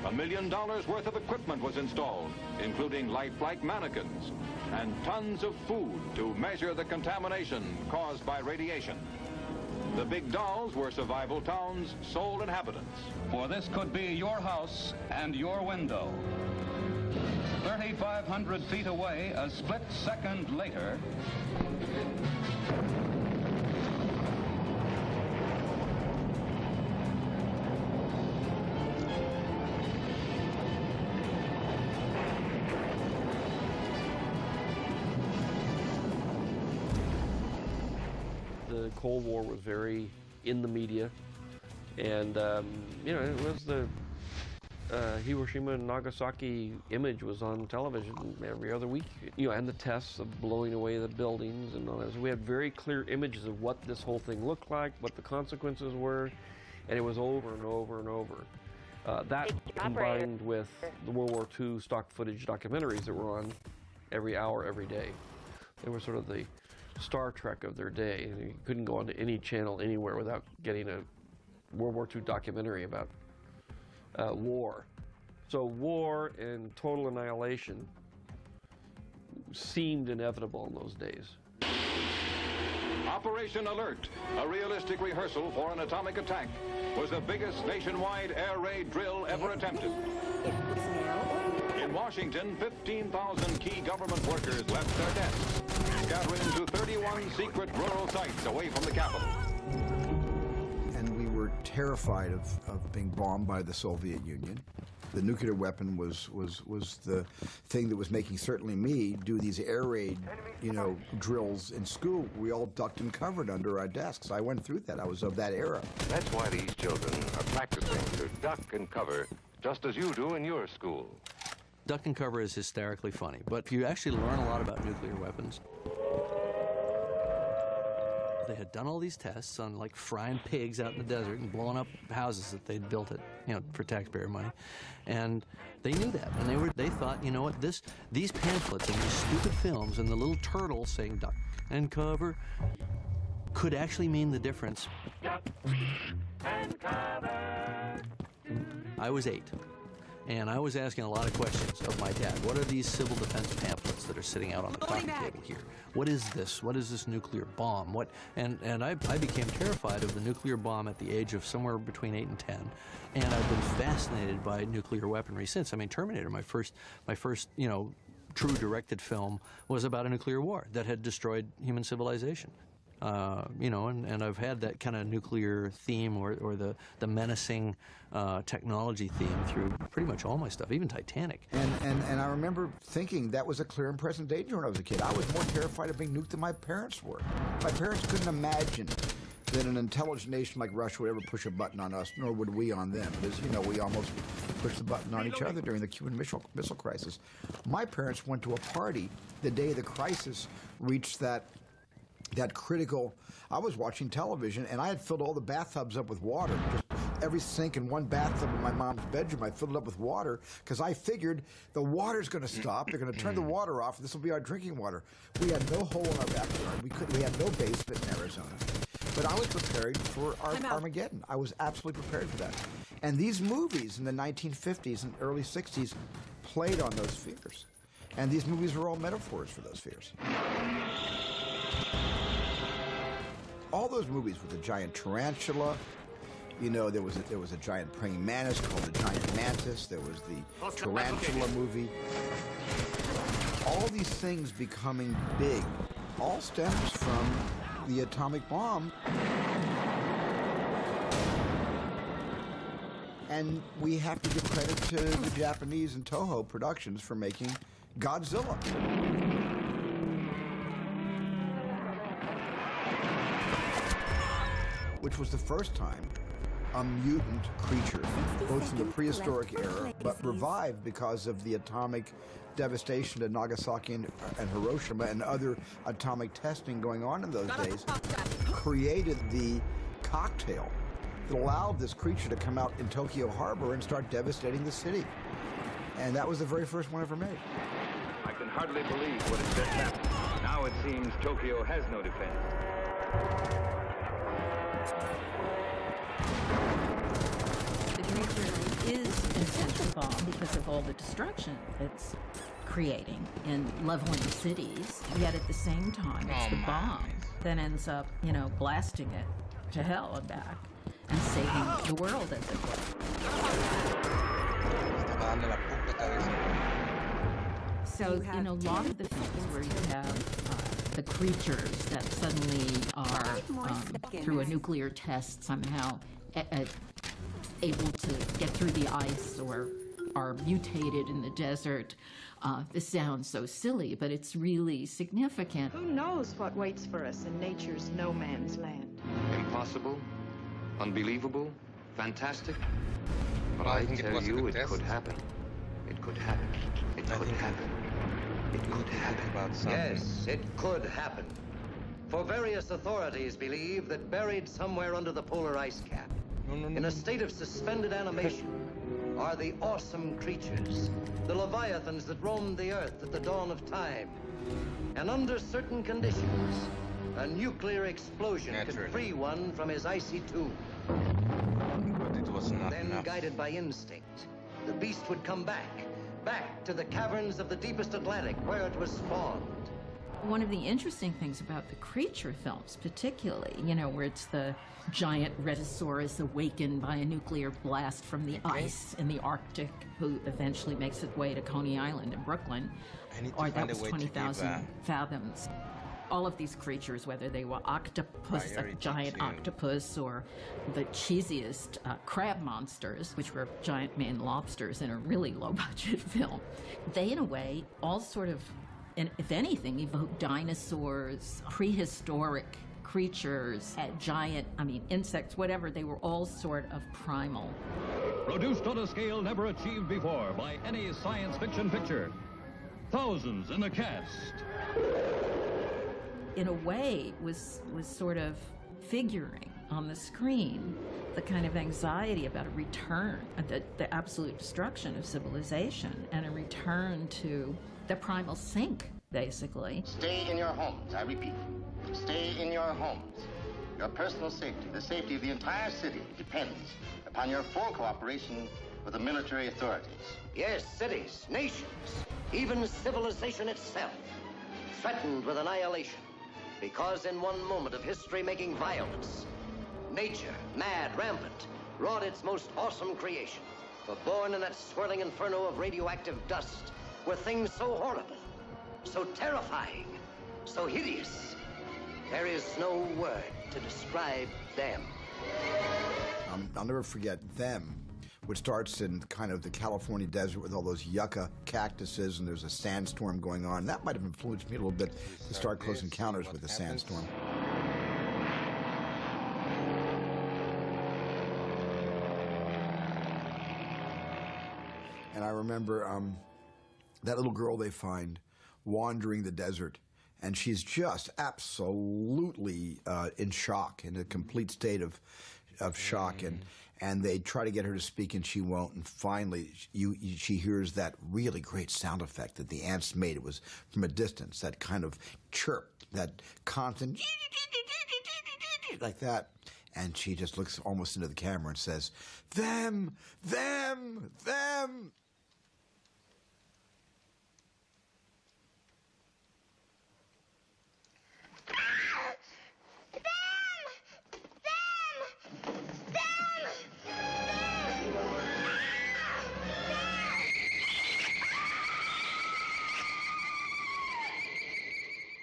$1 million worth of equipment was installed, including lifelike mannequins, and tons of food to measure the contamination caused by radiation. The big dolls were survival town's sole inhabitants. For this could be your house and your window. 3,500 feet away, a split second later, the Cold War was very in the media, and it was the Hiroshima and Nagasaki image was on television every other week, and the tests of blowing away the buildings and all that. So we had very clear images of what this whole thing looked like, what the consequences were, and it was over and over and over. That combined with the World War II stock footage documentaries that were on every hour, every day. They were sort of the Star Trek of their day. You couldn't go onto any channel anywhere without getting a World War II documentary about war. So war and total annihilation seemed inevitable in those days. Operation Alert, a realistic rehearsal for an atomic attack, was the biggest nationwide air raid drill ever attempted. In Washington, 15,000 key government workers left their desks, scattering to 31 secret rural sites away from the capital. And we were terrified of being bombed by the Soviet Union. The nuclear weapon was the thing that was making certainly me do these air raid, drills in school. We all ducked and covered under our desks. I went through that. I was of that era. That's why these children are practicing to duck and cover, just as you do in your school. Duck and cover is hysterically funny, but if you actually learn a lot about nuclear weapons, they had done all these tests on like frying pigs out in the desert and blowing up houses that they'd built for taxpayer money, and they knew that, and they thought, these pamphlets and these stupid films and the little turtle saying duck and cover could actually mean the difference. Duck and cover. I was 8. And I was asking a lot of questions of my dad. What are these civil defense pamphlets that are sitting out on the coffee table here? What is this? What is this nuclear bomb? And I became terrified of the nuclear bomb at the age of somewhere between 8 and 10. And I've been fascinated by nuclear weaponry since. I mean, Terminator, my first true directed film, was about a nuclear war that had destroyed human civilization. And I've had that kind of nuclear theme or the menacing technology theme through pretty much all my stuff, even Titanic. And I remember thinking that was a clear and present danger when I was a kid. I was more terrified of being nuked than my parents were. My parents couldn't imagine that an intelligent nation like Russia would ever push a button on us, nor would we on them. Because, we almost pushed the button on each other during the Cuban Missile Crisis. My parents went to a party the day the crisis reached that critical. I was watching television, and I had filled all the bathtubs up with water. Just every sink in one bathtub in my mom's bedroom, I filled it up with water, because I figured the water's going to stop. They're going to turn the water off. This will be our drinking water. We had no hole in our backyard. We had no basement in Arizona. But I was prepared for Armageddon. I was absolutely prepared for that. And these movies in the 1950s and early 60s played on those fears. And these movies were all metaphors for those fears. All those movies with the giant tarantula, there was a giant praying mantis called the giant mantis. There was the tarantula movie. All these things becoming big all stems from the atomic bomb. And we have to give credit to the Japanese and Toho Productions for making Godzilla. which was the first time a mutant creature, both from the prehistoric era, but revived because of the atomic devastation at Nagasaki and Hiroshima and other atomic testing going on in those days, created the cocktail that allowed this creature to come out in Tokyo Harbor and start devastating the city. And that was the very first one ever made. I can hardly believe what has just happened. Now it seems Tokyo has no defense. The creature is an essential bomb because of all the destruction it's creating and leveling cities, yet at the same time it's the bomb that ends up, you know, blasting it to hell and back and saving the world, as it were. So in a lot of the films where you have the creatures that suddenly are, through a nuclear test, somehow able to get through the ice or are mutated in the desert, this sounds so silly, but it's really significant. Who knows what waits for us in nature's no man's land? Impossible, unbelievable, fantastic. But I tell you, it could happen. It could happen. It could happen. It could happen. Yes, it could happen. For various authorities believe that buried somewhere under the polar ice cap, in a state of suspended animation, are the awesome creatures, the leviathans that roamed the earth at the dawn of time. And under certain conditions, a nuclear explosion could free one from his icy tomb. But it was not Then, enough. guided by instinct, the beast would come back to the caverns of the deepest Atlantic, where it was spawned. One of the interesting things about the creature films, particularly, you know, where it's the giant Rhedosaurus awakened by a nuclear blast from the ice in the Arctic, who eventually makes its way to Coney Island in Brooklyn, or that was 20,000 fathoms. All of these creatures, whether they were octopus, a giant octopus, or the cheesiest crab monsters, which were giant Maine lobsters in a really low-budget film, they, in a way, all sort of, and if anything, evoke dinosaurs, prehistoric creatures, giant, insects, whatever. They were all sort of primal. Produced on a scale never achieved before by any science fiction picture. Thousands in the cast. In a way, was sort of figuring on the screen the kind of anxiety about a return, the absolute destruction of civilization, and a return to the primal sink, basically. Stay in your homes, I repeat. Stay in your homes. Your personal safety, the safety of the entire city, depends upon your full cooperation with the military authorities. Yes, cities, nations, even civilization itself, threatened with annihilation, because in one moment of history-making violence, nature, mad, rampant, wrought its most awesome creation. For born in that swirling inferno of radioactive dust were things so horrible, so terrifying, so hideous. There is no word to describe them. I'll never forget Them, which starts in kind of the California desert with all those yucca cactuses, and there's a sandstorm going on. That might have influenced me a little bit to start Close Encounters with the sandstorm. And I remember that little girl they find wandering the desert, and she's just absolutely in shock, in a complete state of shock, and they try to get her to speak, and she won't. And finally, she hears that really great sound effect that the ants made. It was from a distance, that kind of chirp, that constant like that. And she just looks almost into the camera and says, "Them, them, them."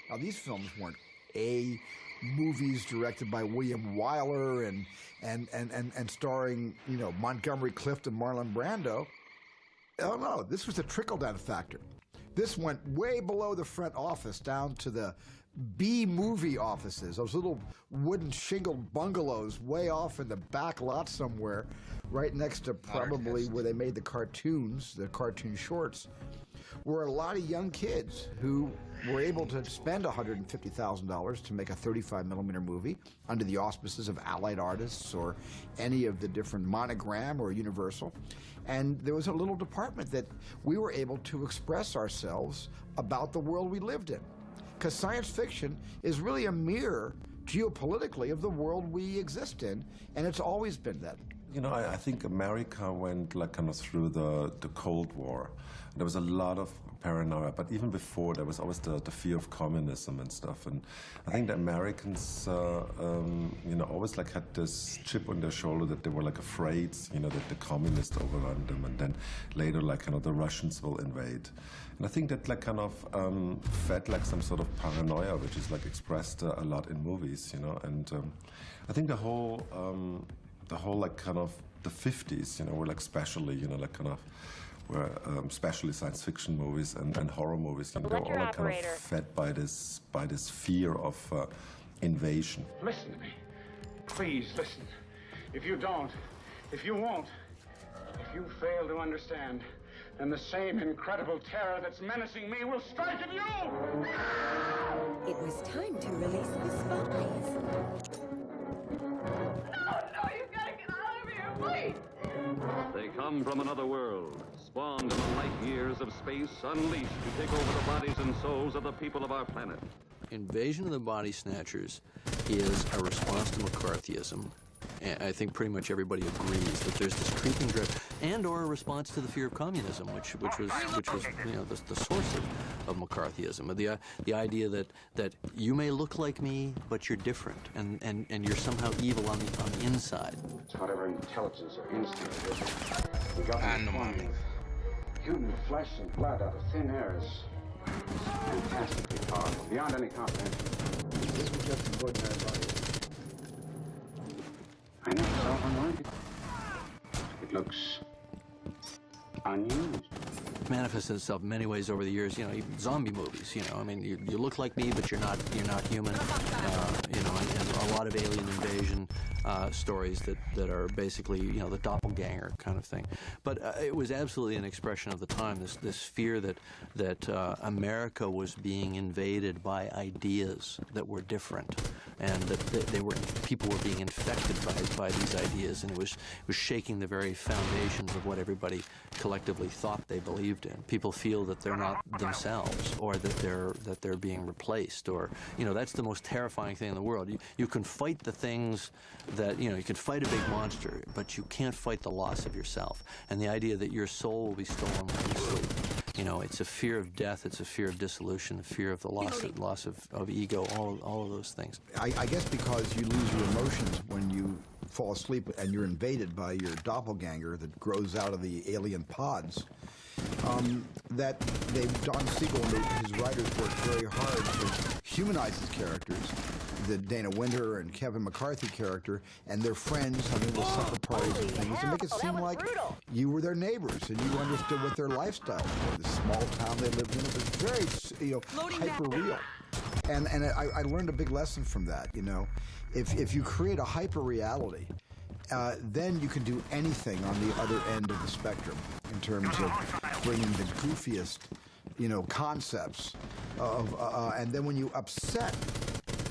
Now, these films weren't movies directed by William Wyler and starring, Montgomery Clift and Marlon Brando. Oh, no, this was a trickle-down factor. This went way below the front office down to the B-movie offices, those little wooden shingled bungalows way off in the back lot somewhere, right next to probably where they made the cartoon shorts, were a lot of young kids who were able to spend $150,000 to make a 35mm movie under the auspices of Allied Artists or any of the different Monogram or Universal. And there was a little department that we were able to express ourselves about the world we lived in. Because science fiction is really a mirror, geopolitically, of the world we exist in, and it's always been that. You know, I think America went like kind of through the Cold War. There was a lot of paranoia, but even before there was always the fear of communism and stuff. And I think the Americans, you know, always like had this chip on their shoulder that they were like afraid, you know, that the communists overrun them, and then later like kind of the Russians will invade. And I think that like kind of fed like some sort of paranoia, which is like expressed a lot in movies, you know. And I think the whole like kind of the 50s, you know, were like especially, you know, like kind of were especially science fiction movies and horror movies, you know, they're all like kind of fed by this fear of invasion. Listen to me. Please listen. If you don't, if you won't, if you fail to understand, then the same incredible terror that's menacing me will strike at you! It was time to release the spies. No, you've got to get out of here, please! They come from another world, spawned in the light years of space, unleashed to take over the bodies and souls of the people of our planet. Invasion of the Body Snatchers is a response to McCarthyism. And I think pretty much everybody agrees that there's this creeping dread, and/or a response to the fear of communism, which was you know the source of McCarthyism. The idea that you may look like me, but you're different, and you're somehow evil on the inside. It's whatever intelligence or instinct it is. We got human flesh and blood out of thin air is fantastically powerful, beyond any comprehension. This was just an ordinary body. I never saw one like it. It looks unused. Manifested itself in many ways over the years. You know, even zombie movies. You know, I mean, you look like me, but you're not human. You know, and a lot of alien invasion stories that are basically, you know, the doppelganger kind of thing. But it was absolutely an expression of the time. This fear that America was being invaded by ideas that were different, and that people were being infected by these ideas, and it was shaking the very foundations of what everybody collectively thought they believed in. People feel that they're not themselves, or that they're being replaced, or, you know, that's the most terrifying thing in the world. You can fight the things that, you know, you can fight a big monster, but you can't fight the loss of yourself. And the idea that your soul will be stolen when you sleep. You know, it's a fear of death, it's a fear of dissolution, a fear of the loss of ego, all of those things. I guess because you lose your emotions when you fall asleep and you're invaded by your doppelganger that grows out of the alien pods, that Don Siegel and his writers worked very hard to humanize his characters, the Dana Winter and Kevin McCarthy character, and their friends having little supper parties and things, to make it seem like you were their neighbors and you understood what their lifestyle was. The small town they lived in, it was very, you know, hyper-real. And I learned a big lesson from that, you know. If you create a hyper-reality, then you can do anything on the other end of the spectrum in terms of bringing the goofiest, you know, concepts of, and then when you upset,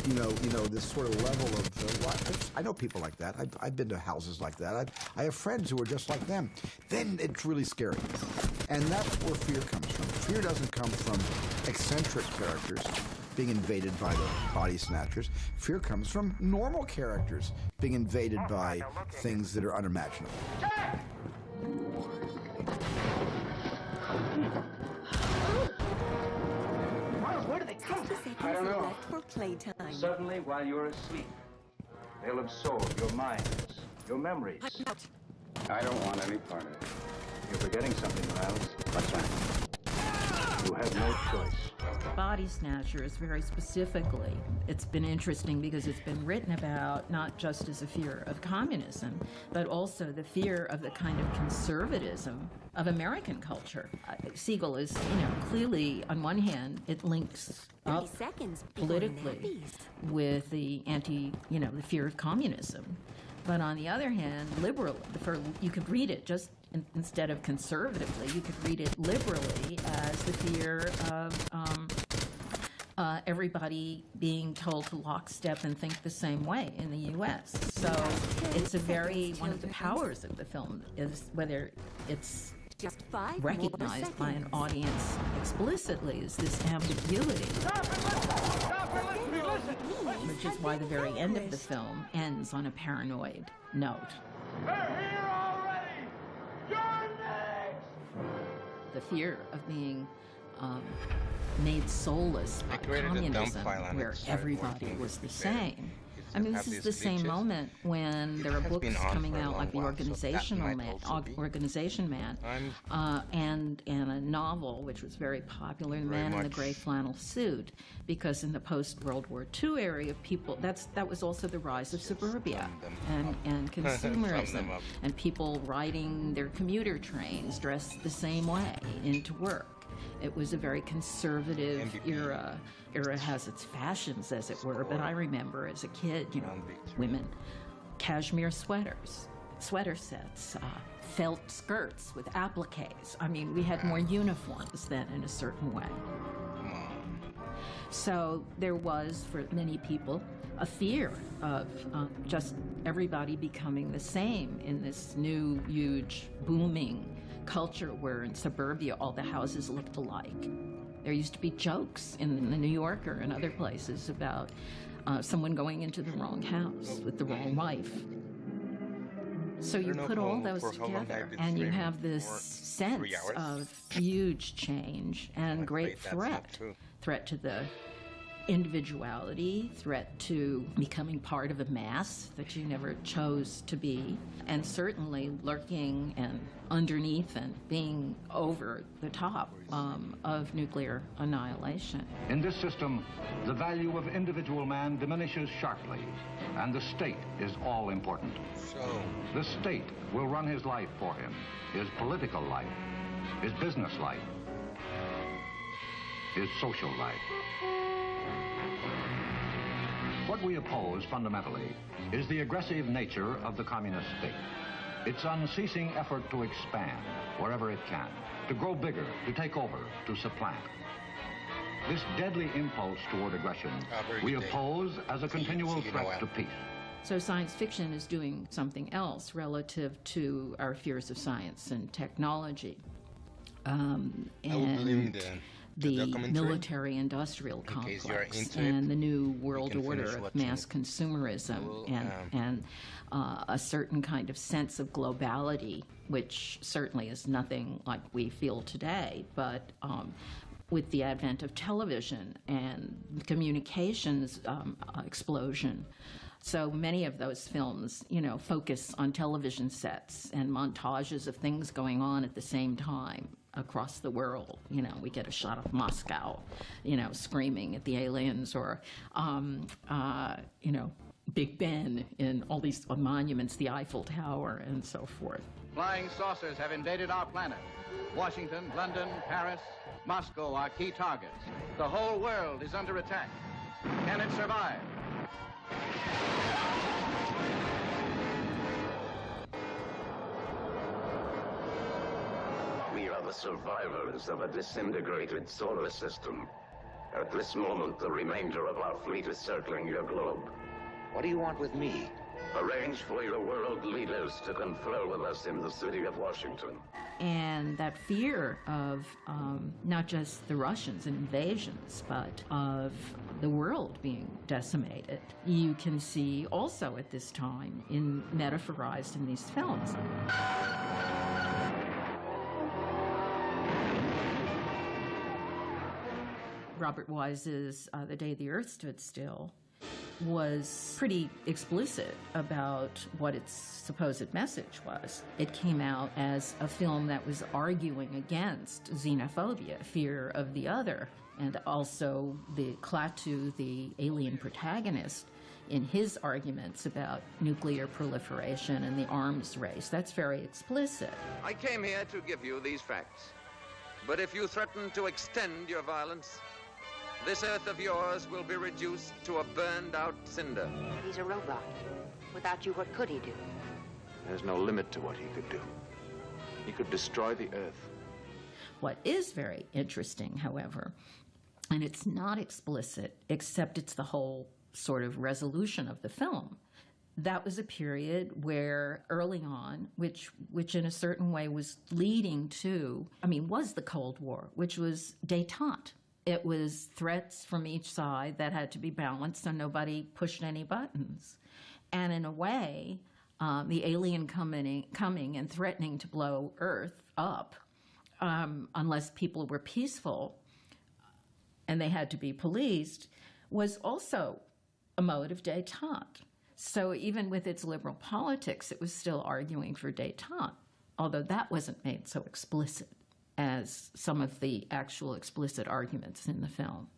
you know, this sort of level of, I know people like that. I've been to houses like that. I have friends who are just like them. Then it's really scary. And that's where fear comes from. Fear doesn't come from eccentric characters being invaded by the body snatchers. Fear comes from normal characters being invaded by things that are unimaginable. Where do they come from? I don't know. Left for playtime. Suddenly, while you're asleep, they'll absorb your minds, your memories. I don't want any part of it. You're forgetting something, Miles. What's that? You have no choice. Body Snatchers very specifically. It's been interesting because it's been written about not just as a fear of communism, but also the fear of the kind of conservatism of American culture. Siegel is, clearly, on one hand, it links up politically with the the fear of communism. But on the other hand, you could read it just instead of conservatively, you could read it liberally as the fear of everybody being told to lockstep and think the same way in the U.S. So it's one of the powers of the film is whether it's just 5 recognized by an audience explicitly is this ambiguity. Which is why the very end of the film ends on a paranoid note. They're here already! You're next! The fear of being made soulless by communism, where everybody was the same. I mean, this is the same moment when there are books coming out like The Organization Man, and a novel which was very popular, The Man in the Gray Flannel Suit, because in the post-World War II area, that was also the rise of suburbia and consumerism, and people riding their commuter trains dressed the same way into work. It was a very conservative era. Era has its fashions, as it were, but I remember as a kid, women, cashmere sweaters, sweater sets, felt skirts with appliques. I mean, we had more uniforms then in a certain way. So there was, for many people, a fear of just everybody becoming the same in this new, huge, booming culture where in suburbia all the houses looked alike. There used to be jokes in the New Yorker and other places about someone going into the wrong house with the wrong wife. So you put all those together and you have this sense of huge change and great threat to the individuality, threat to becoming part of a mass that you never chose to be, and certainly lurking and underneath and being over the top of nuclear annihilation. In this system, the value of individual man diminishes sharply, and the state is all important. The state will run his life for him, his political life, his business life, his social life. What we oppose fundamentally is the aggressive nature of the communist state. Its unceasing effort to expand wherever it can, to grow bigger, to take over, to supplant. This deadly impulse toward aggression we oppose as a continual threat to peace. So science fiction is doing something else relative to our fears of science and technology. The military-industrial complex and the new world order of mass consumerism and a certain kind of sense of globality, which certainly is nothing like we feel today, but with the advent of television and communications explosion. So many of those films, focus on television sets and montages of things going on at the same time across the world. We get a shot of Moscow, screaming at the aliens, or, Big Ben in all these monuments, the Eiffel Tower, and so forth. Flying saucers have invaded our planet. Washington, London, Paris, Moscow are key targets. The whole world is under attack. Can it survive? We are the survivors of a disintegrated solar system. At this moment, the remainder of our fleet is circling your globe. What do you want with me? Arrange for your world leaders to confer with us in the city of Washington. And that fear of not just the Russians and invasions, but of the world being decimated, you can see also at this time metaphorized in these films. Robert Wise's The Day the Earth Stood Still was pretty explicit about what its supposed message was. It came out as a film that was arguing against xenophobia, fear of the other, And also the Klaatu, the alien protagonist, in his arguments about nuclear proliferation and the arms race, that's very explicit. I came here to give you these facts. But if you threaten to extend your violence, this Earth of yours will be reduced to a burned-out cinder. He's a robot. Without you, what could he do? There's no limit to what he could do. He could destroy the Earth. What is very interesting, however, and it's not explicit, except it's the whole sort of resolution of the film. That was a period where early on, which in a certain way was leading to, was the Cold War, which was détente. It was threats from each side that had to be balanced so nobody pushed any buttons. And in a way, the alien coming and threatening to blow Earth up, unless people were peaceful and they had to be policed, was also a mode of détente. So even with its liberal politics, it was still arguing for détente, although that wasn't made so explicit as some of the actual explicit arguments in the film.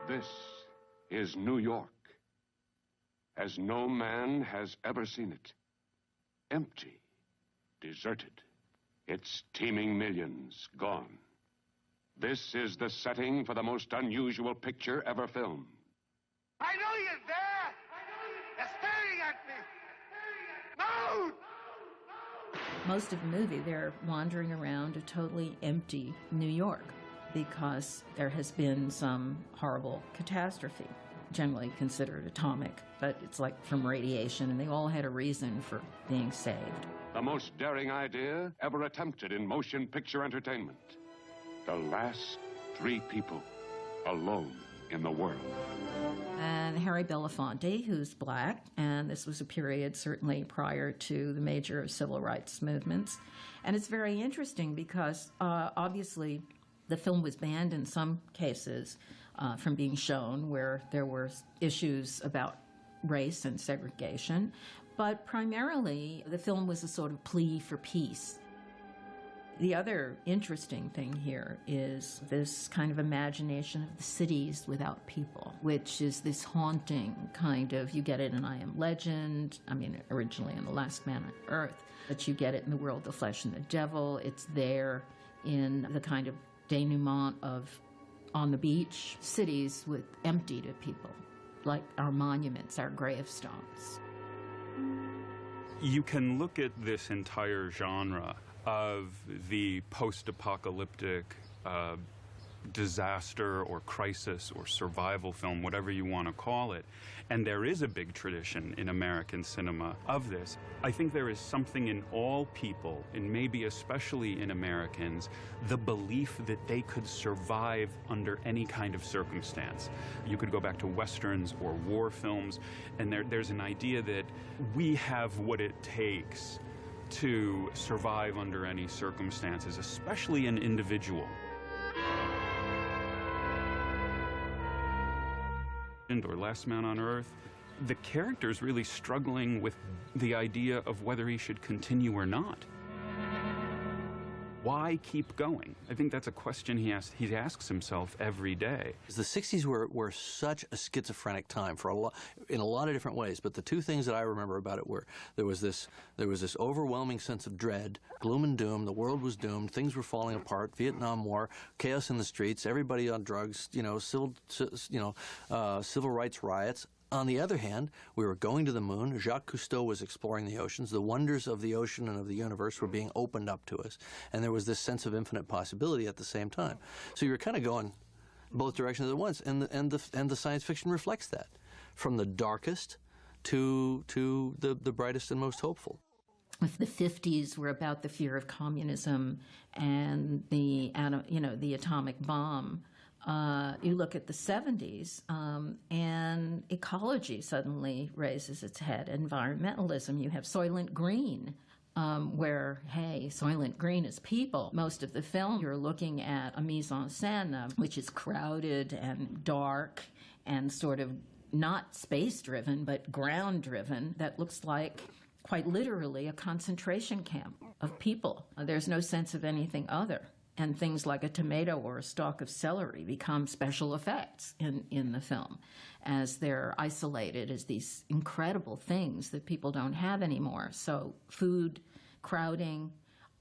This is New York, as no man has ever seen it. Empty, deserted, its teeming millions gone. This is the setting for the most unusual picture ever filmed. I know you're there! They're staring at me! Move! Most of the movie, they're wandering around a totally empty New York because there has been some horrible catastrophe, generally considered atomic, but it's like from radiation, and they all had a reason for being saved. The most daring idea ever attempted in motion picture entertainment. The last 3 people alone in the world. And Harry Belafonte, who's black, and this was a period certainly prior to the major civil rights movements. And it's very interesting because obviously the film was banned in some cases from being shown where there were issues about race and segregation, but primarily the film was a sort of plea for peace. The other interesting thing here is this kind of imagination of the cities without people, which is this haunting kind of, you get it in I Am Legend, originally in The Last Man on Earth, but you get it in The World, the Flesh, and the Devil. It's there in the kind of denouement of on the beach, cities with empty to people, like our monuments, our gravestones. You can look at this entire genre of the post-apocalyptic disaster or crisis or survival film, whatever you want to call it, and there is a big tradition in American cinema of this. I think there is something in all people, and maybe especially in Americans, the belief that they could survive under any kind of circumstance. You could go back to Westerns or war films, and there's an idea that we have what it takes to survive under any circumstances, especially an individual. Or Last Man on Earth, the character's really struggling with the idea of whether he should continue or not. Why keep going? I think that's a question he asks himself every day. The 60s were such a schizophrenic time in a lot of different ways, but the 2 things that I remember about it were there was this overwhelming sense of dread, gloom and doom, the world was doomed, things were falling apart, Vietnam War, chaos in the streets, everybody on drugs, civil rights riots. On the other hand, we were going to the moon. Jacques Cousteau was exploring the oceans. The wonders of the ocean and of the universe were being opened up to us. And there was this sense of infinite possibility at the same time. So you were kind of going both directions at once. And the science fiction reflects that, from the darkest to the brightest and most hopeful. If the 50s were about the fear of communism and the atomic bomb, you look at the 70s, and ecology suddenly raises its head. Environmentalism, you have Soylent Green, where, hey, Soylent Green is people. Most of the film, you're looking at a mise en scène, which is crowded and dark and sort of not space-driven, but ground-driven, that looks like quite literally a concentration camp of people. There's no sense of anything other. And things like a tomato or a stalk of celery become special effects in the film, as they're isolated as these incredible things that people don't have anymore. So food, crowding,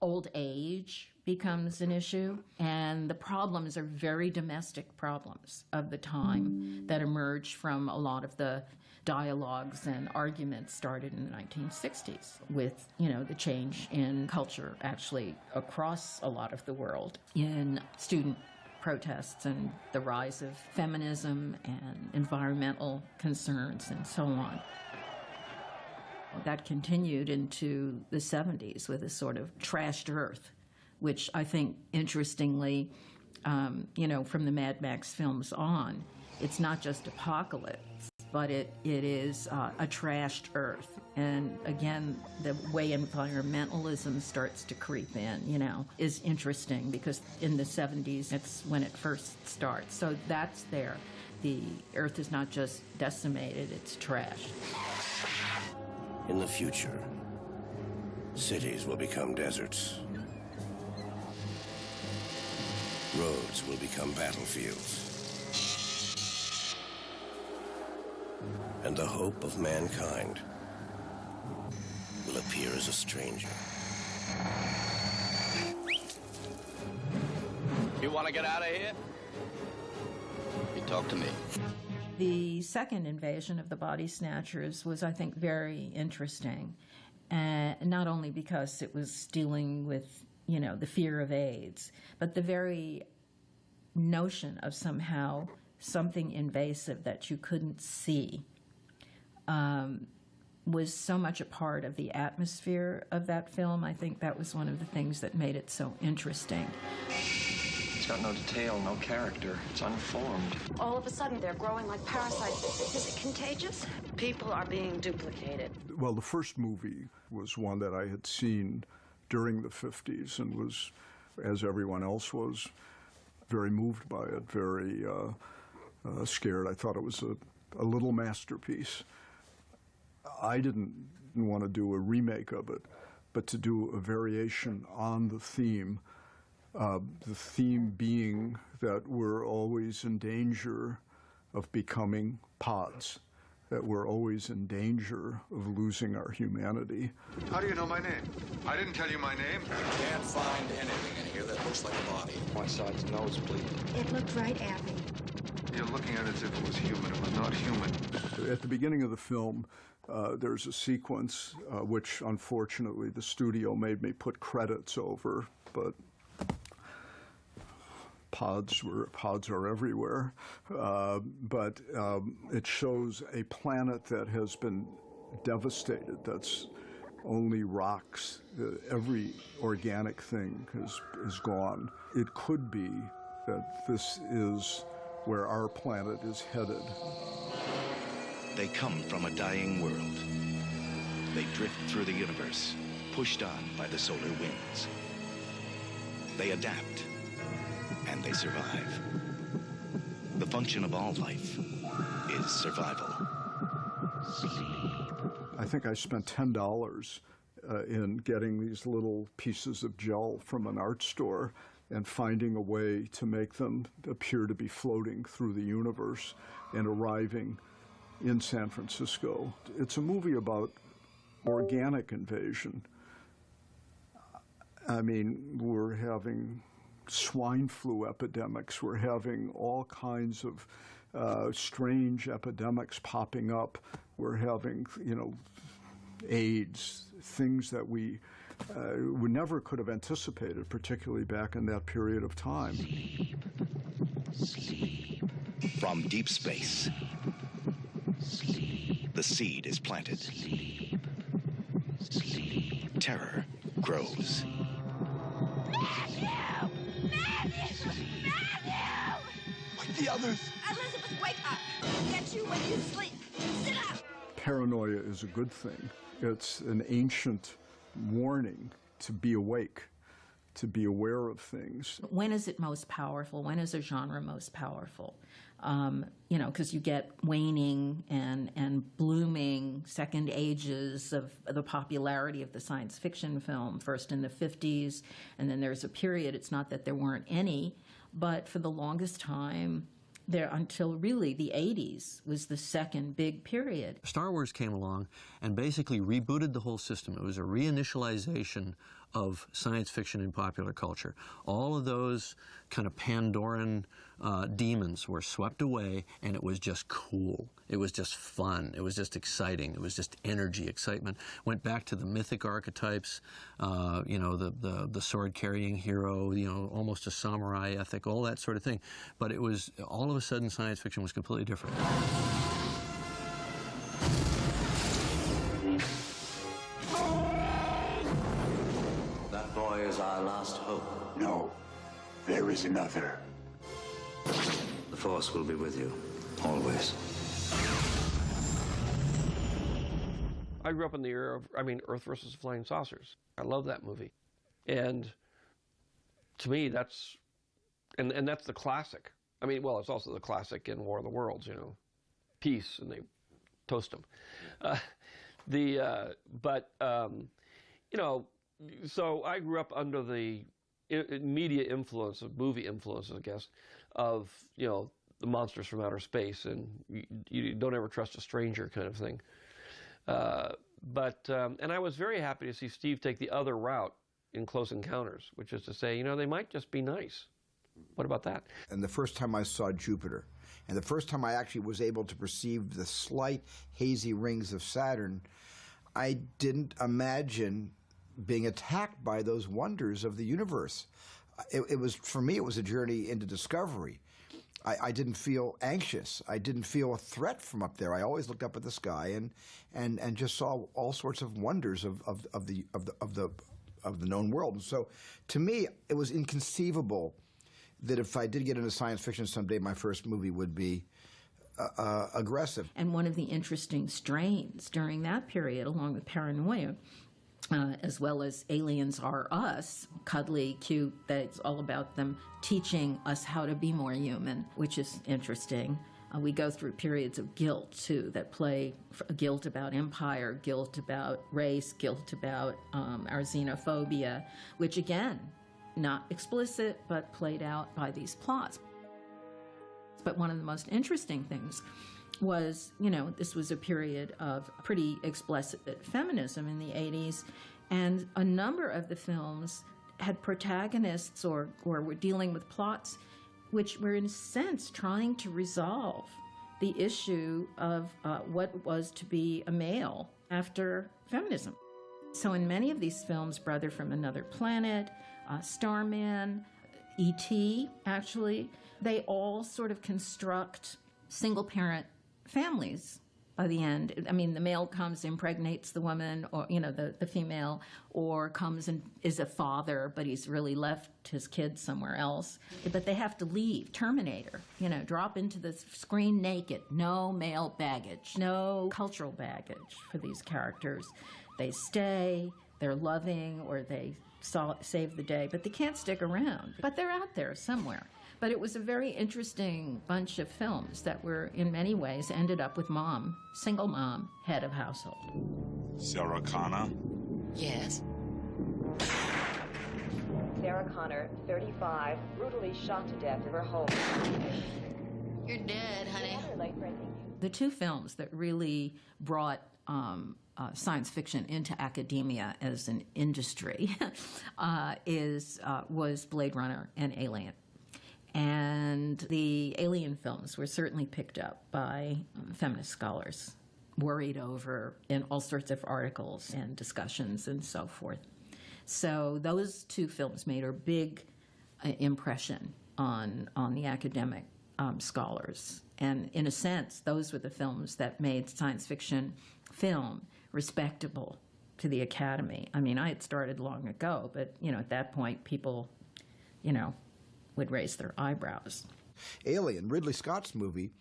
old age becomes an issue, and the problems are very domestic problems of the time that emerge from a lot of the dialogues and arguments started in the 1960s with, the change in culture actually across a lot of the world in student protests and the rise of feminism and environmental concerns and so on. That continued into the 70s with a sort of trashed earth, which I think, interestingly, from the Mad Max films on, it's not just apocalypse, but it is a trashed earth. And again, the way environmentalism starts to creep in, is interesting, because in the 70s, it's when it first starts. So that's there. The earth is not just decimated, it's trashed. In the future, cities will become deserts. Roads will become battlefields. And the hope of mankind will appear as a stranger. You want to get out of here? You talk to me. The second invasion of the body snatchers was, I think, very interesting. Not only because it was dealing with, the fear of AIDS, but the very notion of somehow something invasive that you couldn't see was so much a part of the atmosphere of that film. I think that was one of the things that made it so interesting. It's got no detail, no character. It's unformed. All of a sudden, they're growing like parasites. Is it contagious? People are being duplicated. Well, the first movie was one that I had seen during the 50s and was, as everyone else was, very moved by it, very scared. I thought it was a little masterpiece. I didn't want to do a remake of it, but to do a variation on the theme being that we're always in danger of becoming pods, that we're always in danger of losing our humanity. How do you know my name? I didn't tell you my name. You can't find anything in here that looks like a body. My side's nosebleed. It looked right at me. You're looking at it as if it was human. It was not human. At the beginning of the film, there's a sequence which, unfortunately, the studio made me put credits over, but pods are everywhere. But it shows a planet that has been devastated, that's only rocks. Every organic thing is gone. It could be that this is where our planet is headed. They come from a dying world. They drift through the universe, pushed on by the solar winds. They adapt, and they survive. The function of all life is survival. Sleep. I think I spent $10 in getting these little pieces of gel from an art store and finding a way to make them appear to be floating through the universe and arriving in San Francisco. It's a movie about organic invasion. I mean, we're having swine flu epidemics. We're having all kinds of strange epidemics popping up. We're having, AIDS, things that we never could have anticipated, particularly back in that period of time. Sleep. Sleep. From deep space, sleep. The seed is planted. Sleep. Sleep. Terror grows. Matthew! Like the others. Elizabeth, wake up! Get you when you sleep. Sit up! Paranoia is a good thing. It's an ancient warning to be awake, to be aware of things. When is it most powerful? When is a genre most powerful? You know, because you get waning and blooming second ages of the popularity of the science fiction film, first in the 50s, and then there's a period, it's not that there weren't any, but for the longest time, there until really the 80s was the second big period. Star Wars came along and basically rebooted the whole system. It was a reinitialization of science fiction in popular culture. All of those kind of Pandoran demons were swept away, and it was just cool. It was just fun. It was just exciting. It was just energy, excitement. Went back to the mythic archetypes, you know, the sword-carrying hero, you know, almost a samurai ethic, all that sort of thing. But it was, all of a sudden, science fiction was completely different. That boy is our last hope. No, there is another. The Force will be with you, always. I grew up in the era of, Earth versus Flying Saucers. I love that movie. And to me, that's, and that's the classic. Well, it's also the classic in War of the Worlds, you know, peace, and they toast them. You know, so I grew up under the media influence, of movie influence, I guess, of, you know, the monsters from outer space, and you don't ever trust a stranger kind of thing. And I was very happy to see Steve take the other route in Close Encounters, which is to say, you know, they might just be nice. What about that? And the first time I saw Jupiter, and the first time I actually was able to perceive the slight hazy rings of Saturn, I didn't imagine being attacked by those wonders of the universe. It was, for me, it was a journey into discovery. I didn't feel anxious. I didn't feel a threat from up there. I always looked up at the sky and just saw all sorts of wonders of the known world. And so, to me, it was inconceivable that if I did get into science fiction someday, my first movie would be aggressive. And one of the interesting strains during that period, along with paranoia, as well as Aliens Are Us, cuddly, cute, that's all about them teaching us how to be more human, which is interesting. We go through periods of guilt, too, that play guilt about empire, guilt about race, guilt about our xenophobia, which, again, not explicit, but played out by these plots. But one of the most interesting things was, you know, this was a period of pretty explicit feminism in the 80s, and a number of the films had protagonists or were dealing with plots which were, in a sense, trying to resolve the issue of what it was to be a male after feminism. So in many of these films, Brother from Another Planet, Starman, E.T., actually, they all sort of construct single-parent families by the end. The male comes, impregnates the woman, or, you know, the female, or comes and is a father, but he's really left his kids somewhere else. But they have to leave. Terminator, you know, drop into the screen naked. No male baggage, no cultural baggage for these characters. They stay, they're loving, or they save the day, but they can't stick around. But they're out there somewhere. But it was a very interesting bunch of films that were, in many ways, ended up with mom, single mom, head of household. Sarah Connor? Yes. Sarah Connor, 35, brutally shot to death in her home. You're dead, honey. The two films that really brought science fiction into academia as an industry was Blade Runner and Alien. And the Alien films were certainly picked up by feminist scholars, worried over in all sorts of articles and discussions and so forth. So those two films made a big impression on the academic scholars. And in a sense, those were the films that made science fiction film respectable to the Academy. I had started long ago, but, you know, at that point, people, you know, would raise their eyebrows. Alien, Ridley Scott's movie,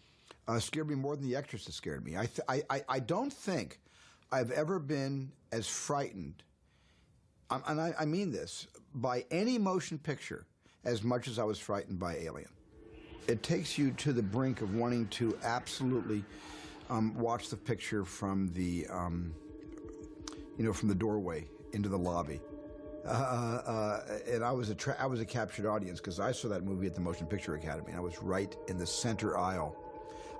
scared me more than The Exorcist scared me. I don't think I've ever been as frightened, and I mean this, by any motion picture as much as I was frightened by Alien. It takes you to the brink of wanting to absolutely watch the picture from the, from the doorway into the lobby. And I was a captured audience because I saw that movie at the Motion Picture Academy. I was right in the center aisle.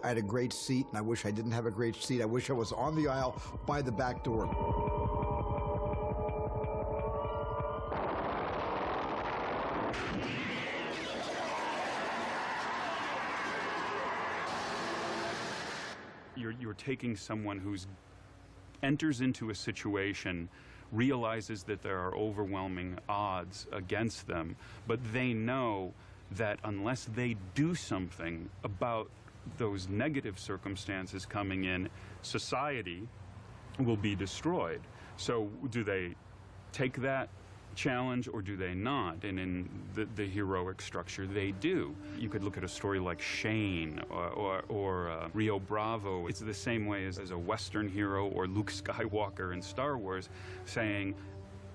I had a great seat, and I wish I didn't have a great seat. I wish I was on the aisle by the back door. You're taking someone who enters into a situation, realizes that there are overwhelming odds against them, but they know that unless they do something about those negative circumstances coming in, society will be destroyed. So do they take that challenge or do they not? And in the heroic structure, they do. You could look at a story like Shane or Rio Bravo. It's the same way as a Western hero or Luke Skywalker in Star Wars saying,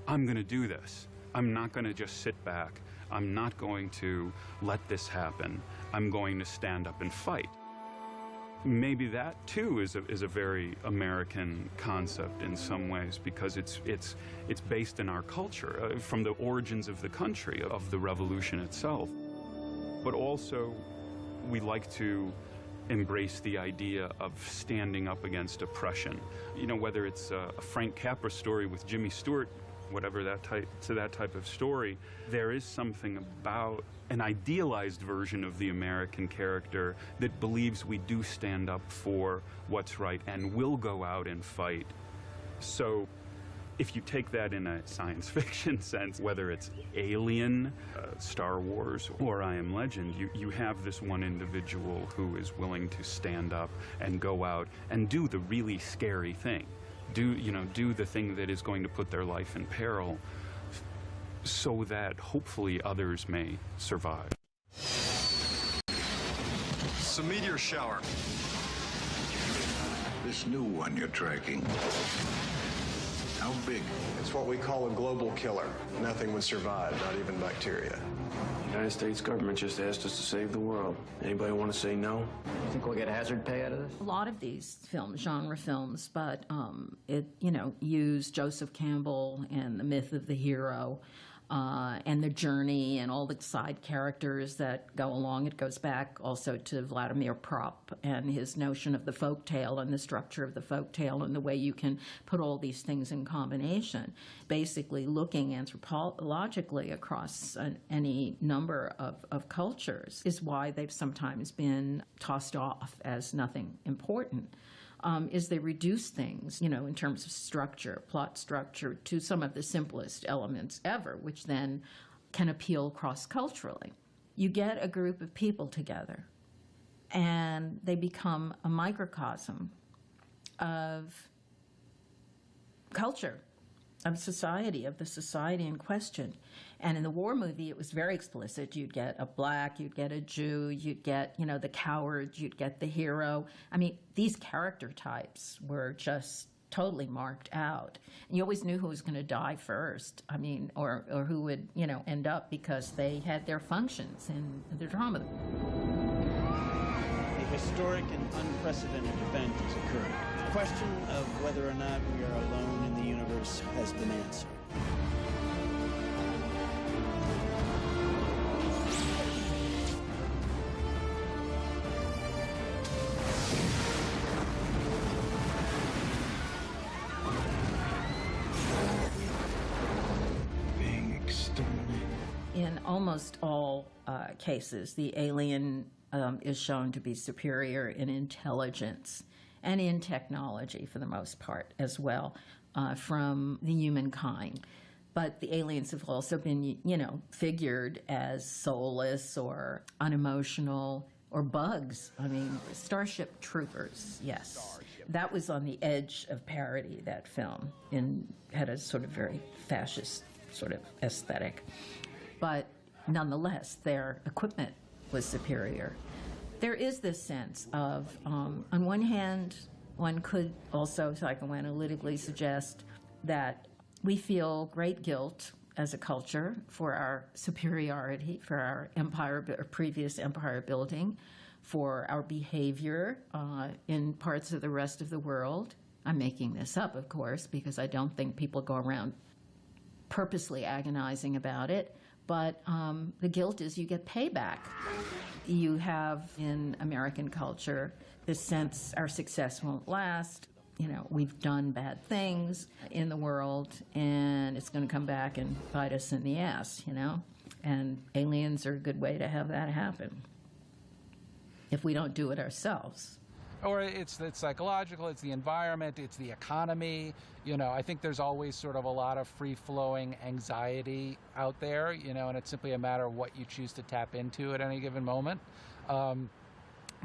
I'm going to do this. I'm not going to just sit back. I'm not going to let this happen. I'm going to stand up and fight. Maybe that too is a very American concept in some ways, because it's based in our culture, from the origins of the country, of the revolution itself. But also, we like to embrace the idea of standing up against oppression. You know, whether it's a Frank Capra story with Jimmy Stewart, whatever that type of story, there is something about an idealized version of the American character that believes we do stand up for what's right and will go out and fight. So if you take that in a science fiction sense, whether it's Alien, Star Wars, or I Am Legend, you have this one individual who is willing to stand up and go out and do the really scary thing. Do the thing that is going to put their life in peril, so that hopefully others may survive. It's a meteor shower. This new one you're tracking, how big? It's what we call a global killer. Nothing would survive, not even bacteria. The United States government just asked us to save the world. Anybody want to say no? You think we'll get hazard pay out of this? A lot of these films, genre films, but it use Joseph Campbell and the myth of the hero, and the journey and all the side characters that go along. It goes back also to Vladimir Propp and his notion of the folk tale and the structure of the folk tale and the way you can put all these things in combination. Basically looking anthropologically across any number of cultures is why they've sometimes been tossed off as nothing important. Is they reduce things, in terms of structure, plot structure, to some of the simplest elements ever, which then can appeal cross-culturally. You get a group of people together, and they become a microcosm of culture, of society, of the society in question. And in the war movie, it was very explicit. You'd get a black, you'd get a Jew, you'd get, the coward, you'd get the hero. I mean, these character types were just totally marked out. And you always knew who was going to die first, or who would, end up, because they had their functions in the drama. A historic and unprecedented event has occurred. The question of whether or not we are alone in the universe has been answered. In almost all cases, the alien is shown to be superior in intelligence and in technology, for the most part, as well, from the humankind. But the aliens have also been, figured as soulless or unemotional or bugs. Starship Troopers, yes. That was on the edge of parody, that film, and had a sort of very fascist sort of aesthetic. But nonetheless, their equipment was superior. There is this sense of, on one hand, one could also psychoanalytically suggest that we feel great guilt as a culture for our superiority, for our empire, or previous empire building, for our behavior in parts of the rest of the world. I'm making this up, of course, because I don't think people go around purposely agonizing about it. But the guilt is you get payback. You have in American culture this sense our success won't last. You know, we've done bad things in the world, and it's going to come back and bite us in the ass, you know? And aliens are a good way to have that happen if we don't do it ourselves. Or it's psychological, it's the environment, it's the economy. You know, I think there's always sort of a lot of free-flowing anxiety out there, you know, and it's simply a matter of what you choose to tap into at any given moment.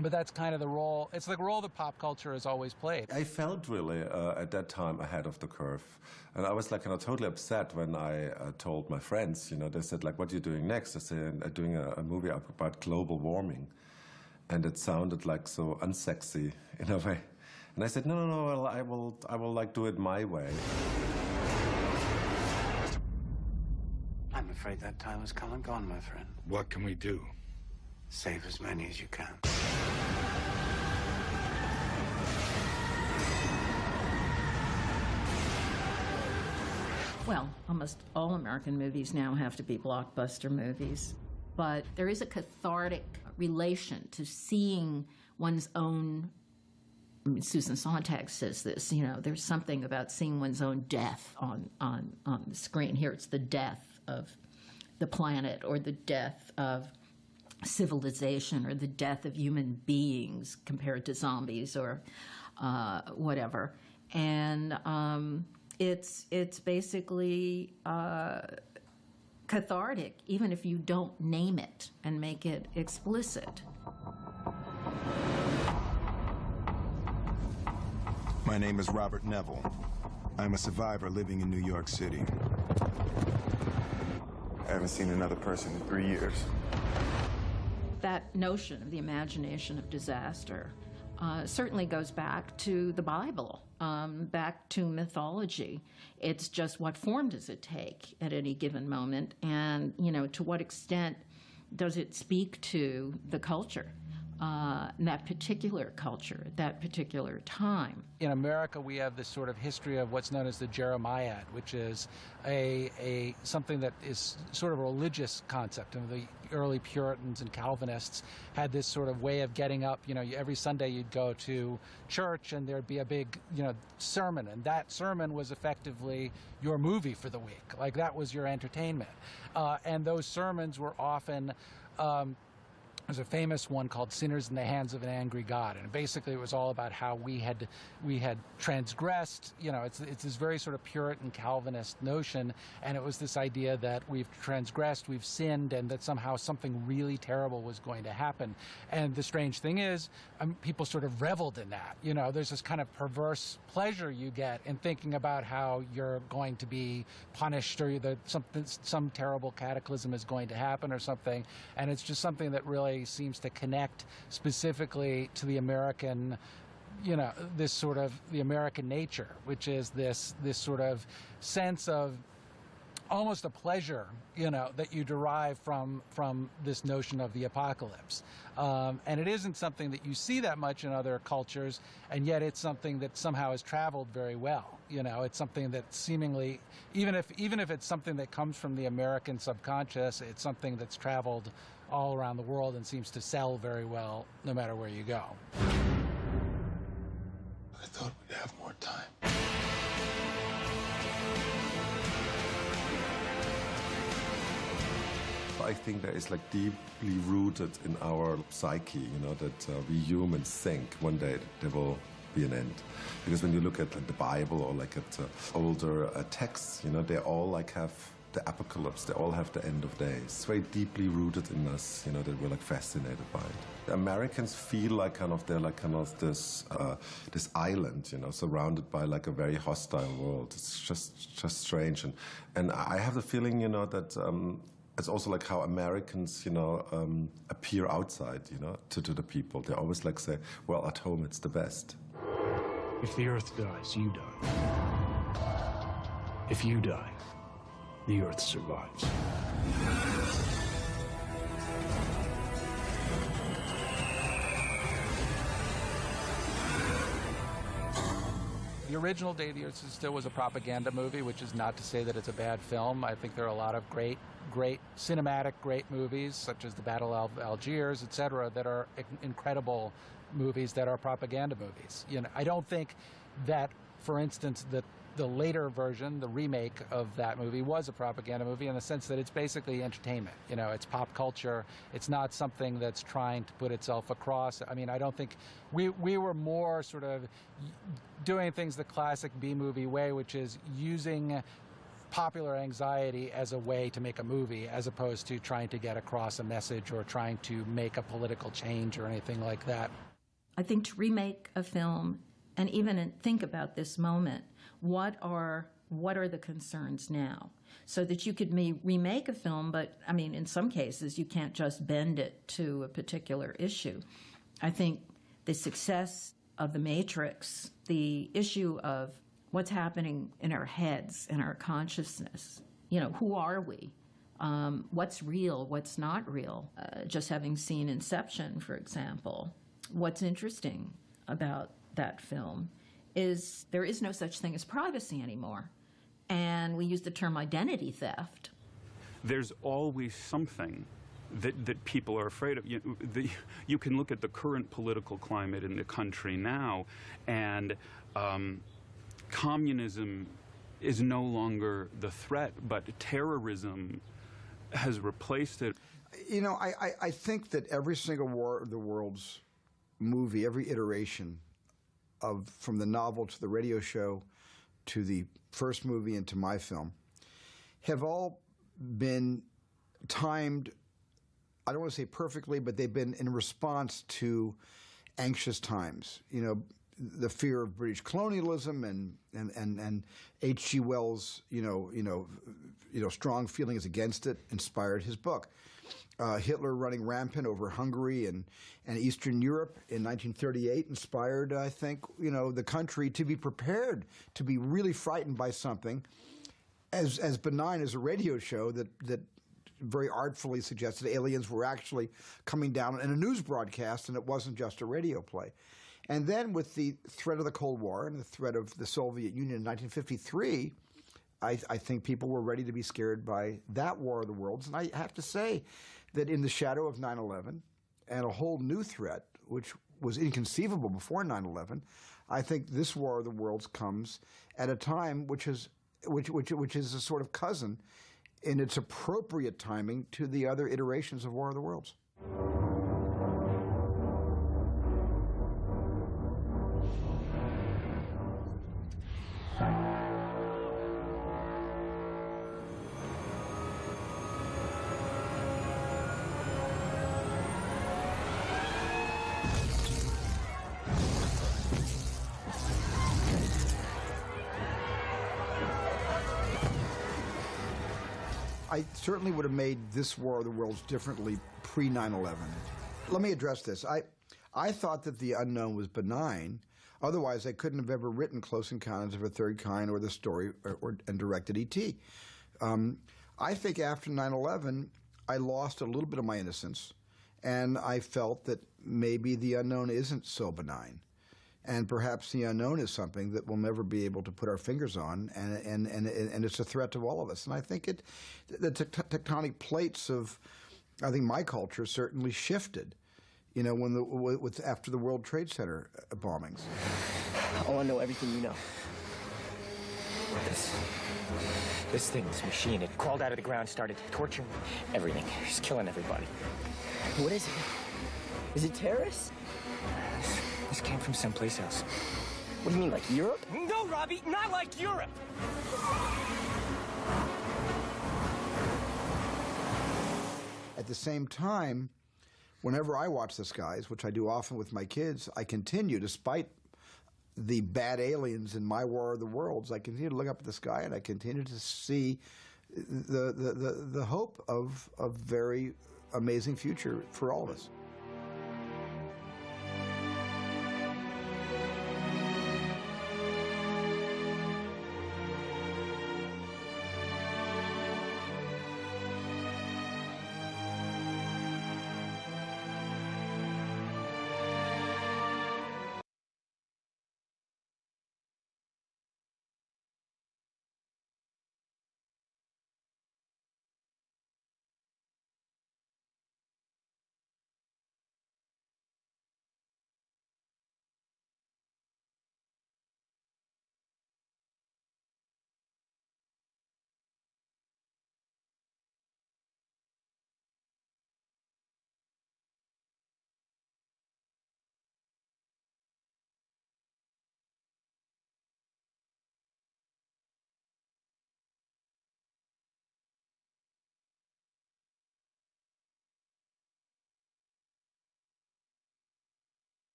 But that's kind of the role, it's the role that pop culture has always played. I felt really at that time ahead of the curve. And I was like, you know, totally upset when I told my friends, you know, they said like, what are you doing next? I said, I'm doing a movie about global warming. And it sounded like so unsexy in a way. And I said, no, well, I will like do it my way. I'm afraid that time has come and gone, my friend. What can we do? Save as many as you can. Well, almost all American movies now have to be blockbuster movies. But there is a cathartic relation to seeing one's own, I mean, Susan Sontag says this, you know, there's something about seeing one's own death on the screen. Here it's the death of the planet, or the death of civilization, or the death of human beings compared to zombies or whatever. And it's basically cathartic, even if you don't name it and make it explicit. My name is Robert Neville. I'm a survivor living in New York City. I haven't seen another person in 3 years. That notion of the imagination of disaster certainly goes back to the Bible, back to mythology. It's just what form does it take at any given moment, and, you know, to what extent does it speak to the culture, that particular culture, that particular time. In America, we have this sort of history of what's known as the Jeremiad, which is something that is sort of a religious concept. And the early Puritans and Calvinists had this sort of way of getting up. You know, every Sunday you'd go to church and there'd be a big, you know, sermon, and that sermon was effectively your movie for the week. Like, that was your entertainment. And those sermons were often there's a famous one called Sinners in the Hands of an Angry God, and basically it was all about how we had transgressed. You know, it's this very sort of Puritan Calvinist notion, and it was this idea that we've transgressed, we've sinned, and that somehow something really terrible was going to happen. And the strange thing is, people sort of reveled in that. You know, there's this kind of perverse pleasure you get in thinking about how you're going to be punished, or that some terrible cataclysm is going to happen or something, and it's just something that really seems to connect specifically to the American, you know, this sort of the American nature, which is this sort of sense of almost a pleasure, you know, that you derive from this notion of the apocalypse. And it isn't something that you see that much in other cultures, and yet it's something that somehow has traveled very well. You know, it's something that seemingly, even if it's something that comes from the American subconscious, it's something that's traveled all around the world and seems to sell very well no matter where you go. I thought we'd have more time. I think that is like deeply rooted in our psyche, you know, that we humans think one day there will be an end. Because when you look at the Bible or like at older texts, you know, they all like have the apocalypse, they all have the end of days. It's very deeply rooted in us, you know, that we're like fascinated by it. The Americans feel like they're like this island, you know, surrounded by like a very hostile world. It's just strange, and I have the feeling, you know, that it's also like how Americans, you know, appear outside, you know, to the people. They always like say, well, at home it's the best. If the Earth dies, you die. If you die, the Earth survives. The original Day the Earth still was a propaganda movie, which is not to say that it's a bad film. I think there are a lot of great cinematic, great movies, such as the Battle of Algiers, etc., that are incredible movies that are propaganda movies. You know, I don't think that, for instance, the later version, the remake of that movie, was a propaganda movie in the sense that it's basically entertainment. You know, it's pop culture. It's not something that's trying to put itself across. I mean, I don't think we were more sort of doing things the classic B-movie way, which is using popular anxiety as a way to make a movie, as opposed to trying to get across a message or trying to make a political change or anything like that. I think to remake a film and even think about this moment, what are the concerns now? So that you could remake a film, but I mean, in some cases, you can't just bend it to a particular issue. I think the success of The Matrix, the issue of what's happening in our heads and our consciousness, you know, who are we? What's real, what's not real? Just having seen Inception, for example, what's interesting about that film is there is no such thing as privacy anymore. And we use the term identity theft. There's always something that people are afraid of. You can look at the current political climate in the country now, and communism is no longer the threat, but terrorism has replaced it. You know, I think that every single War of the Worlds movie, every iteration from the novel to the radio show to the first movie and to my film, have all been timed, I don't want to say perfectly, but they've been in response to anxious times. You know, the fear of British colonialism and H.G. Wells, strong feelings against it inspired his book. Hitler running rampant over Hungary and Eastern Europe in 1938 inspired, I think, the country to be prepared to be really frightened by something as benign as a radio show that very artfully suggested aliens were actually coming down in a news broadcast and it wasn't just a radio play. And then with the threat of the Cold War and the threat of the Soviet Union in 1953, I think people were ready to be scared by that War of the Worlds. And I have to say that in the shadow of 9/11 and a whole new threat, which was inconceivable before 9/11, I think this War of the Worlds comes at a time which is a sort of cousin in its appropriate timing to the other iterations of War of the Worlds. I certainly would have made this War of the Worlds differently pre-9/11. Let me address this. I thought that the unknown was benign. Otherwise, I couldn't have ever written Close Encounters of a Third Kind or the story and directed E.T. I think after 9/11, I lost a little bit of my innocence, and I felt that maybe the unknown isn't so benign. And perhaps the unknown is something that we'll never be able to put our fingers on, and it's a threat to all of us. And I think the tectonic plates of, I think, my culture certainly shifted, after the World Trade Center bombings. I want to know everything you know. This thing, this machine, it crawled out of the ground, started torturing everything, just killing everybody. What is it? Is it terrorists? This came from someplace else. What do you mean, like Europe? No, Robbie, not like Europe! At the same time, whenever I watch the skies, which I do often with my kids, I continue, despite the bad aliens in my War of the Worlds, I continue to look up at the sky and I continue to see the hope of a very amazing future for all of us.